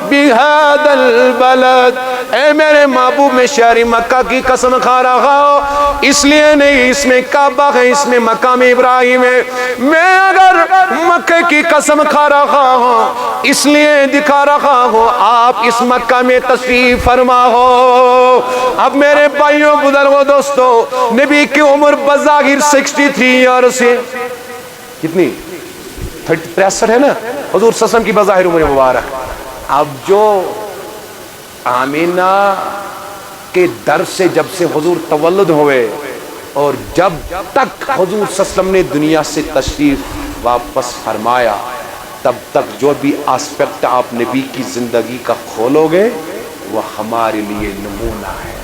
بهذا البلد اے میرے محبوب میں شہری مکہ کی قسم کھا رہا ہوں، اس لیے نہیں اس میں کعبہ ہے، اس میں مقام ابراہیم ہے، میں اگر مکہ کی قسم کھا رہا ہوں اس لیے دکھا رہا ہوں آپ اس مکہ میں تشریف فرما ہو۔ اب میرے بھائیوں بزرگوں دوستو، نبی کی عمر بظاہر 63 ایئرز ہے، کتنی 63 ہے نا حضور صلی اللہ علیہ وسلم کی بظاہر عمر مبارک۔ اب جو آمینہ کے در سے جب سے حضور تولد ہوئے اور جب تک حضور صلی اللہ علیہ وسلم نے دنیا سے تشریف واپس فرمایا، تب تک جو بھی آسپیکٹ آپ نبی کی زندگی کا کھولو گے وہ ہمارے لیے نمونہ ہے۔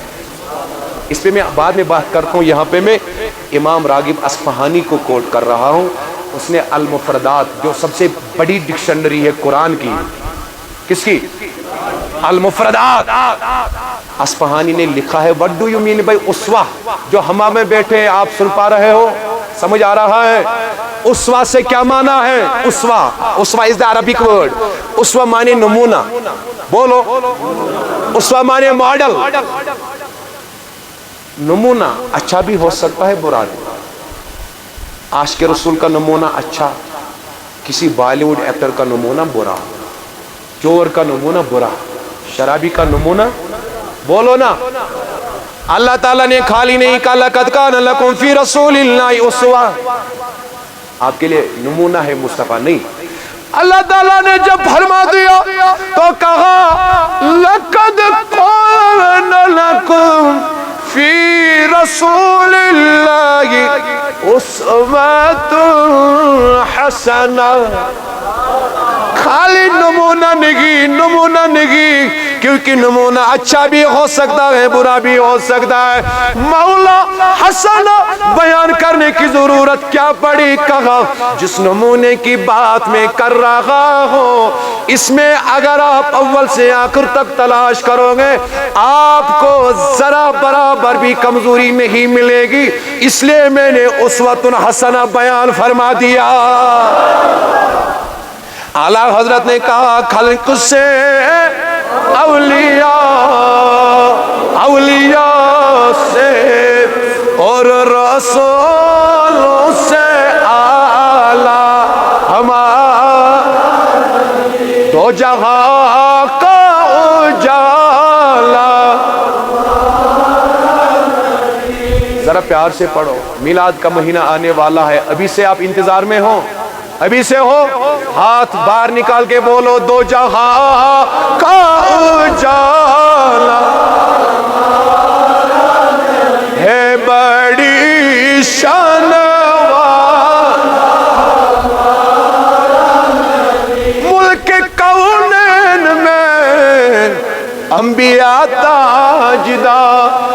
اس پہ میں بعد میں بات کرتا ہوں، یہاں پہ میں امام راغب اصفہانی کو کوٹ کر رہا ہوں، اس نے المفردات جو سب سے بڑی ڈکشنری ہے قرآن کی، کس کی؟ المفردات، اصفہانی نے لکھا ہے what do you mean by اسوہ؟ جو ہما میں بیٹھے آپ سن پا رہے ہو، سمجھ آ رہا ہے؟ اسوہ سے کیا معنی ہے؟ اسوہ، اسوہ is the Arabic word، اسوہ معنی نمونہ، بولو اسوہ معنی ماڈل۔ نمونہ اچھا بھی ہو سکتا ہے برا بھی۔ عاشق رسول کا نمونہ اچھا، کسی بالی ووڈ ایکٹر کا نمونہ برا، چور کا نمونہ برا، شرابی کا نمونہ، بولو نا۔ اللہ تعالیٰ نے خالی نہیں کہا لَقَدْ كَانَ لَكُمْ فِي رَسُولِ اللَّهِ أُسْوَةٌ، آپ کے لیے نمونہ ہے مصطفیٰ نہیں۔ اللہ تعالیٰ نے جب فرما دیا تو کہا لَقَدْ كَانَ لَكُمْ فِي رَسُولِ اللَّهِ أُسْوَةٌ حَسَنَةٌ۔ خالی نمونہ نگی، کیونکہ نمونہ اچھا بھی ہو سکتا ہے برا بھی ہو سکتا ہے۔ مولا حسن بیان کرنے کی ضرورت کیا پڑی، کہا جس نمونے کی بات میں کر رہا ہوں اس میں اگر آپ اول سے آخر تک تلاش کرو گے آپ کو ذرا برابر بھی کمزوری نہیں ملے گی، اس لیے میں نے اسوۃ حسنہ بیان فرما دیا۔ اعلیٰ حضرت نے کہا خلق سے اولیاء سے اور رسولوں سے اعلیٰ ہمارا دو جہاں کا اجالا۔ ذرا پیار سے پڑھو، میلاد کا مہینہ آنے والا ہے، ابھی سے آپ انتظار میں ہو، ابھی سے ہو، ہاتھ باہر نکال کے بولو دو جہاں کا اجالا ہے بڑی شان ملک کونین میں انبیاء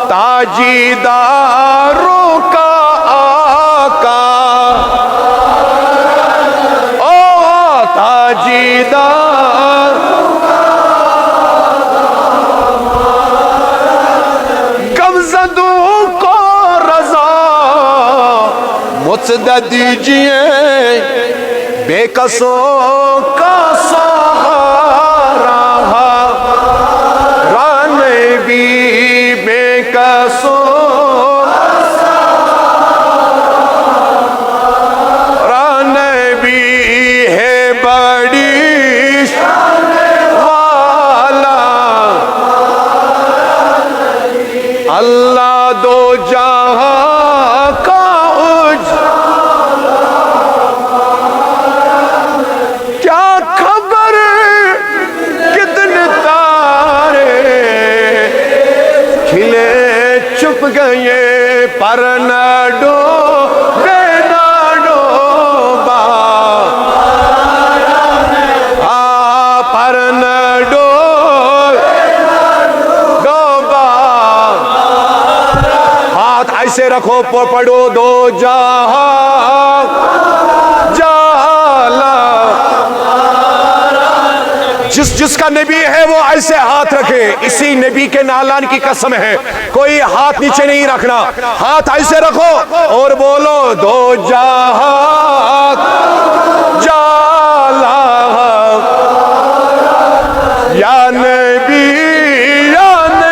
تاجداروں کا آقا، غمزدوں کو رضا متعدد دیجئے، بے کسوں کا سہارا نبی، بے کسوں اللہ دو جہاں کا اجالا۔ کیا خبر کتنے تارے کھلے چھپ گئے پر نہ ڈوبے نہ ڈوبا، پر نہ ایسے رکھو پڑھو دو جہاں جالا۔ جس کا نبی ہے وہ ایسے ہاتھ رکھے، اسی نبی کے نالان کی قسم ہے، کوئی ہاتھ نیچے نہیں رکھنا، ہاتھ ایسے رکھو اور بولو دو جہاں جالا یا نبی یا نبی۔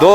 2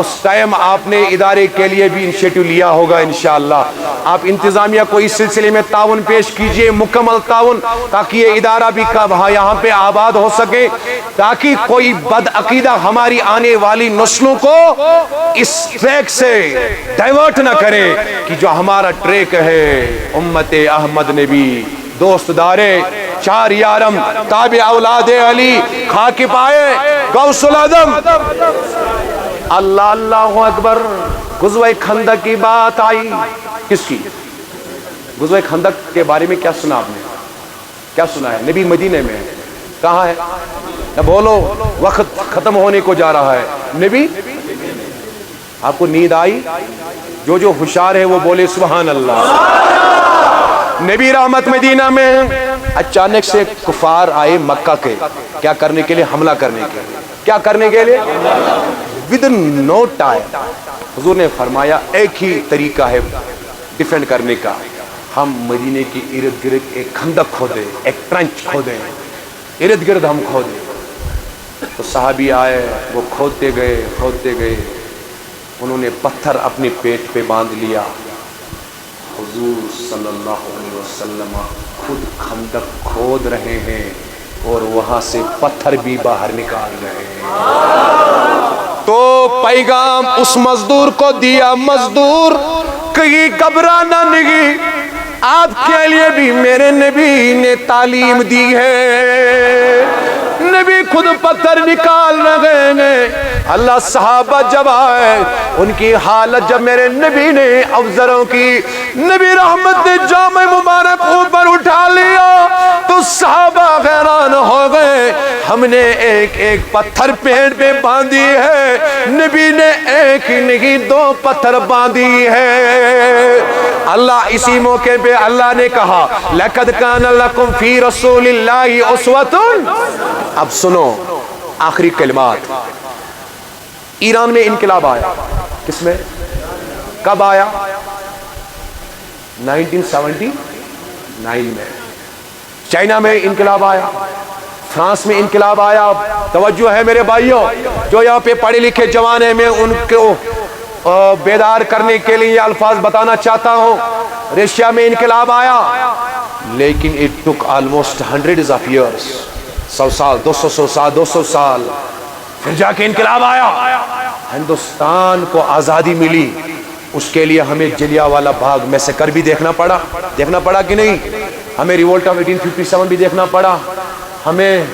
اس ٹائم آپ نے ادارے کے لیے بھی انیشیٹو لیا ہوگا انشاءاللہ. آپ انتظامیہ کو اس سلسلے میں تعاون پیش کیجئے, مکمل تعاون, تاکہ یہ ادارہ بھی یہاں پہ آباد ہو سکے, تاکہ کوئی بد عقیدہ ہماری آنے والی نسلوں کو اس ٹریک سے ڈائیورٹ نہ کرے کہ جو ہمارا ٹریک ہے امت احمد نبی, دوست دارے, چار یارم, تابع اولاد علی, خاک پائے غوث العظم. اللہ اللہ اکبر. غزوہ خندق کی بات آئی. کس کی؟ غزوہ خندق کے بارے میں کیا سنا آپ نے؟ کیا سنا ہے؟ نبی مدینے میں ہے. کہاں ہے؟ بولو, وقت ختم ہونے کو جا رہا ہے. نبی, آپ کو نیند آئی؟ جو ہوشیار ہے وہ بولے سبحان اللہ. نبی رحمت مدینہ میں. اچانک سے کفار آئے مکہ کے, کیا کرنے کے لیے؟ حملہ کرنے کے لیے. کیا کرنے کے لیے؟ ودن نو ٹائم حضور نے فرمایا ایک ہی طریقہ ہے ڈیفینڈ کرنے کا, ہم مدینے کی ارد گرد ایک خندق کھودیں, ایک ٹرنچ کھودیں, ارد گرد ہم کھودیں. تو صحابی آئے, وہ کھودتے گئے, انہوں نے پتھر اپنے پیٹ پہ باندھ لیا. حضور صلی اللہ علیہ وسلم خود خندق کھود رہے ہیں اور وہاں سے پتھر بھی باہر نکال رہے ہیں. تو پیغام اس مزدور کو دیا, مزدور کہیں گھبرانا نہیں, آپ کے لیے بھی میرے نبی نے تعلیم دی ہے. نبی خود پتھر نکال رہے ہیں. اللہ, صحابہ جب آئے ان کی حالت جب میرے نبی نے افسروں کی, نبی رحمت نے جامع مبارک اوپر اٹھا لیا تو صحابہ حیران ہو گئے. ہم نے ایک ایک پتھر پیڑ پہ باندھی ہے, نبی نے ایک نہیں دو پتھر باندھی ہے. اللہ اسی موقع پہ اللہ نے کہا لَقَدْ كَانَ لَكُمْ فِي رَسُولِ اللَّهِ أُسْوَةٌ. اب سنو آخری کلمات. ایران میں انقلاب آیا. کس میں؟ کب آیا؟ 1979 میں. چائنا میں انقلاب آیا, فرانس میں انقلاب آیا. توجہ ہے میرے بھائیوں, جو یہاں پہ پڑھے لکھے جوان ہیں, میں ان کو بیدار کرنے کے لیے یہ الفاظ بتانا چاہتا ہوں. رشیا میں انقلاب آیا, لیکن it took almost hundreds of years, 100 سال, 200 سال, پھر جا کے انقلاب آیا. ہندوستان کو آزادی ملی, اس کے لیے ہمیں جلیانوالہ باغ میں سے کر بھی دیکھنا پڑا کہ نہیں؟ ہمیں ریولٹ آف 1857 بھی دیکھنا پڑا, ہمیں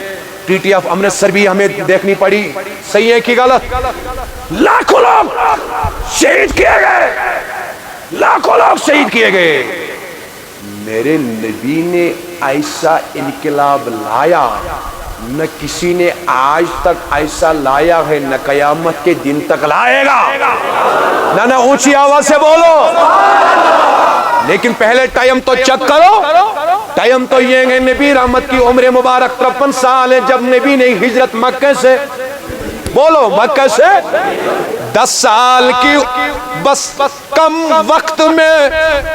ٹریٹی آف امرتسر بھی ہمیں دیکھنی پڑی. صحیح ہے کہ غلط؟ لاکھوں لوگ شہید کیے گئے, لاکھوں لوگ شہید کیے گئے. میرے نبی نے ایسا انقلاب لایا, نہ کسی نے آج تک ایسا لایا ہے, نہ قیامت کے دن تک لائے گا. نہ اونچی آواز سے بولو. لیکن پہلے ٹائم تو چیک کرو. ٹائم تو یہ ہے, نبی رحمت کی عمر مبارک 53 سال ہے جب نبی نے ہجرت مکہ سے, بولو مکہ سے 10 سال کی بس کم وقت میں,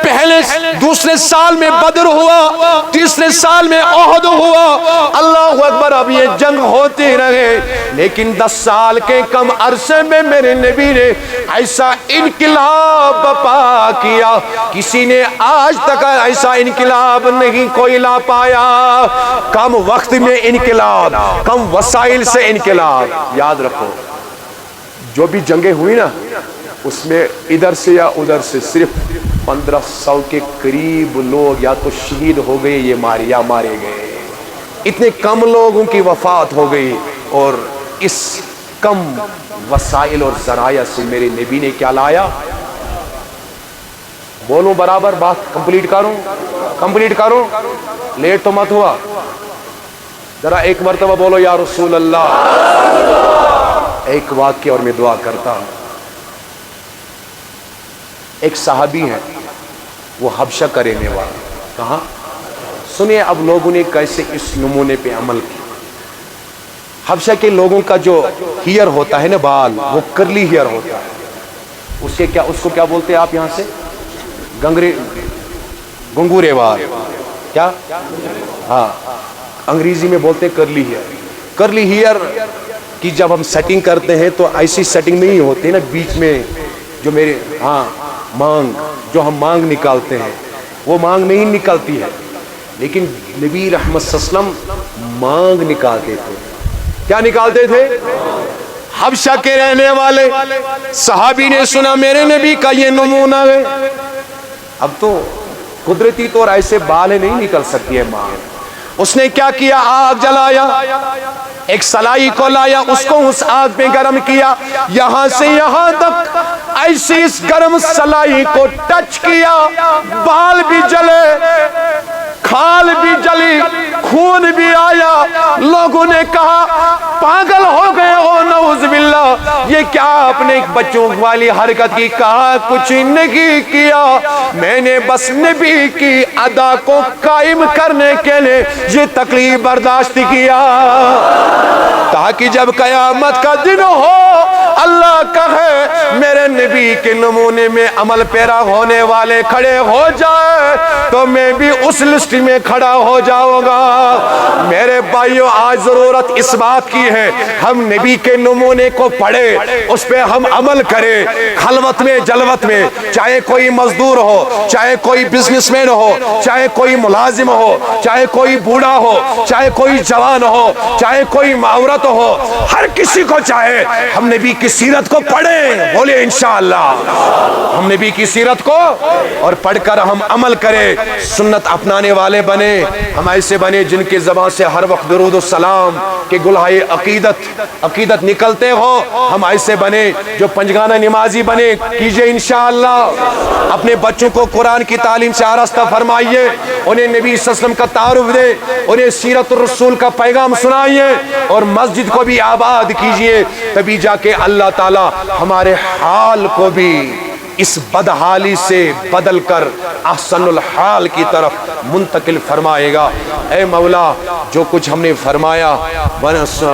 پہلے دوسرے سال میں بدر ہوا, تیسرے سال میں احد ہوا. اللہ اکبر. اب یہ جنگ ہوتی رہے, لیکن 10 سال کے کم عرصے میں میرے نبی نے ایسا انقلاب برپا کیا, کسی نے آج تک ایسا انقلاب نہیں کوئی لا پایا. کم وقت میں انقلاب, کم وسائل سے انقلاب. یاد رکھو, جو بھی جنگیں ہوئی نا, اس میں ادھر سے یا ادھر سے صرف 1500 کے قریب لوگ یا تو شہید ہو گئے یا مارے گئے. اتنے کم لوگوں کی وفات ہو گئی, اور اس کم وسائل اور ذرائع سے میرے نبی نے کیا لایا؟ بولوں برابر, بات کمپلیٹ کروں, لیٹ تو مت ہوا. ذرا ایک مرتبہ بولو یا رسول اللہ. ایک واقعہ اور میں دعا کرتا ہوں. ایک صحابی ہیں, وہ حبشہ کا رہنے والا. کہاں؟ سنیے اب لوگوں نے کیسے اس نمونے پہ عمل کیا. حبشہ کے لوگوں کا جو ہیئر ہوتا ہے نا, بال, وہ کرلی ہیئر ہوتا ہے. اس کو کیا بولتے ہیں آپ یہاں سے؟ گنگورے بال. کیا؟ ہاں, انگریزی میں بولتے ہیں کرلی ہیئر. کرلی ہیئر کہ جب ہم سیٹنگ کرتے ہیں تو ایسی سیٹنگ نہیں ہوتی نا بیچ میں جو میرے مانگ جو ہم مانگ نکالتے ہیں وہ مانگ نہیں نکلتی ہے، لیکن نبی رحمت صلی اللہ علیہ وسلم مانگ نکالتے تھے. کیا نکالتے تھے؟ حبشہ کے رہنے والے صحابی نے سنا میرے نبی کا یہ نمونہ ہے. اب تو قدرتی طور ایسے بالیں نہیں نکل سکتی ہے مانگ. اس نے کیا کیا؟ آگ جلایا، ایک سلائی کو لایا، اس کو اس آگ میں گرم کیا، یہاں سے یہاں تک ایسی اس گرم سلائی کو ٹچ کیا، بال بھی جلے، کھال بھی جلی، خون بھی آیا. لوگوں نے کہا پاگل ہو گئے ہو، نعوذ باللہ، یہ کیا آپ نے ایک بچوں والی حرکت کی؟ کہا کچھ نہیں کیا، میں نے بس نبی کی ادا کو قائم کرنے کے لیے یہ تکلیف برداشت کیا تاکہ جب قیامت کا دن ہو اللہ کہے میرے نبی کے نمونے میں عمل پیرا ہونے والے کھڑے ہو جائے تو میں بھی اس لسٹ میں کھڑا ہو جاؤں گا. میرے بھائیوں، آج ضرورت اس بات کی ہے ہم نبی کے نمونے کو پڑھے، اس پہ ہم عمل کریں. خلوت میں جلوت میں، چاہے کوئی مزدور ہو، چاہے کوئی بزنس مین ہو، چاہے کوئی ملازم ہو، چاہے کوئی بوڑھا ہو، چاہے کوئی جوان ہو، چاہے کوئی عورت ہو، ہر کسی کو چاہے ہم نبی کی سیرت کو پڑھیں. بولے انشاءاللہ ہم نبی کی سیرت کو اور پڑھ کر ہم عمل کریں، سنت اپنانے والے بنے. ہم ایسے بنے جن کے زبان سے ہر وقت درود و سلام کے گلہائے عقیدت نکلتے ہو. ہم ایسے بنے جو پنجگانہ نمازی بنے. کیجئے انشاءاللہ. اپنے بچوں کو قرآن کی تعلیم سے آراستہ فرمائیے، انہیں نبی صلی اللہ علیہ وسلم کا تعارف دے، انہیں سیرت الرسول کا پیغام سنائیے اور مسجد کو بھی آباد کیجئے. تبھی جا کے اللہ تعالی ہمارے حال کو بھی اس بدحالی سے بدل کر احسن الحال کی طرف منتقل فرمائے گا. اے مولا، جو کچھ ہم نے فرمایا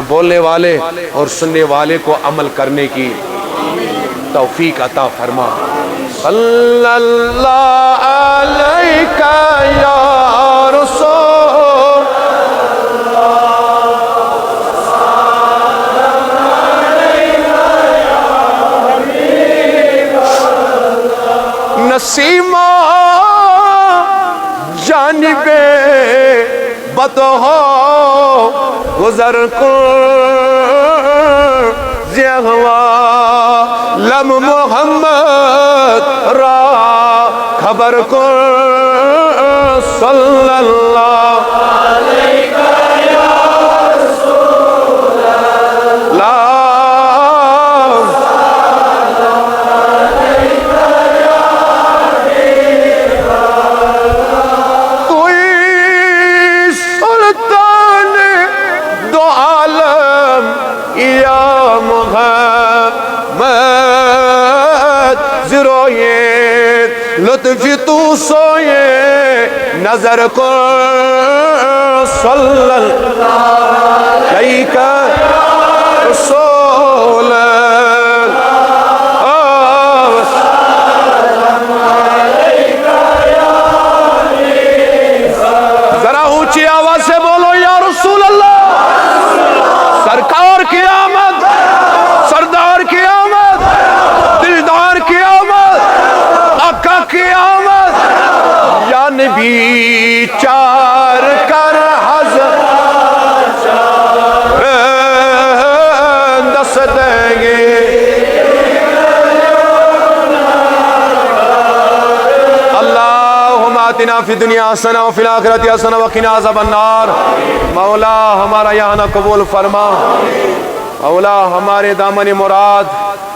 بولنے والے اور سننے والے کو عمل کرنے کی توفیق عطا فرما. صلی اللہ علیہ یا رسول نسیمہ جانب بد ہو گزر کن زہوا لم محمد را خبر کن صلی اللہ علیہ یا رسول اللہ. لطف تو سوئے نظر کو صلی اللہ علیہ رسول. ذرا اونچی آواز سے بولو یا رسول اللہ. سرکار کی آمد، سردار کی آمد، دلدار کی آمد، آقا کی آمد. یا نبی چار کر حضر دس دیں گے. اللہم آتنا فی الدنیا حسنہ وفی الآخرۃ حسنہ وقنا عذاب النار. مولا ہمارا یہاں نہ قبول فرما. مولا ہمارے دامن مراد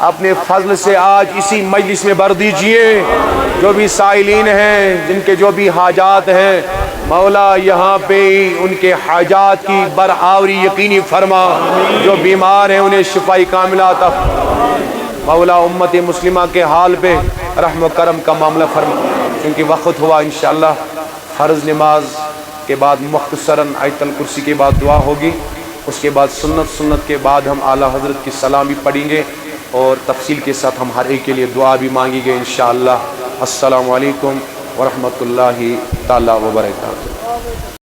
اپنے فضل سے آج اسی مجلس میں بھر دیجئے. جو بھی سائلین ہیں، جن کے جو بھی حاجات ہیں، مولا یہاں پہ ان کے حاجات کی برآوری یقینی فرما. جو بیمار ہیں انہیں شفائی کاملہ عطا. مولا امت مسلمہ کے حال پہ رحم و کرم کا معاملہ فرما. کیونکہ وقت ہوا، انشاءاللہ فرض نماز کے بعد مختصراً آیت الکرسی کے بعد دعا ہوگی. اس کے بعد سنت کے بعد ہم اعلیٰ حضرت کی سلام بھی پڑھیں گے اور تفصیل کے ساتھ ہم ہر ایک کے لیے دعا بھی مانگیں گے انشاءاللہ. السلام علیکم ورحمۃ اللہ تعالی وبرکاتہ.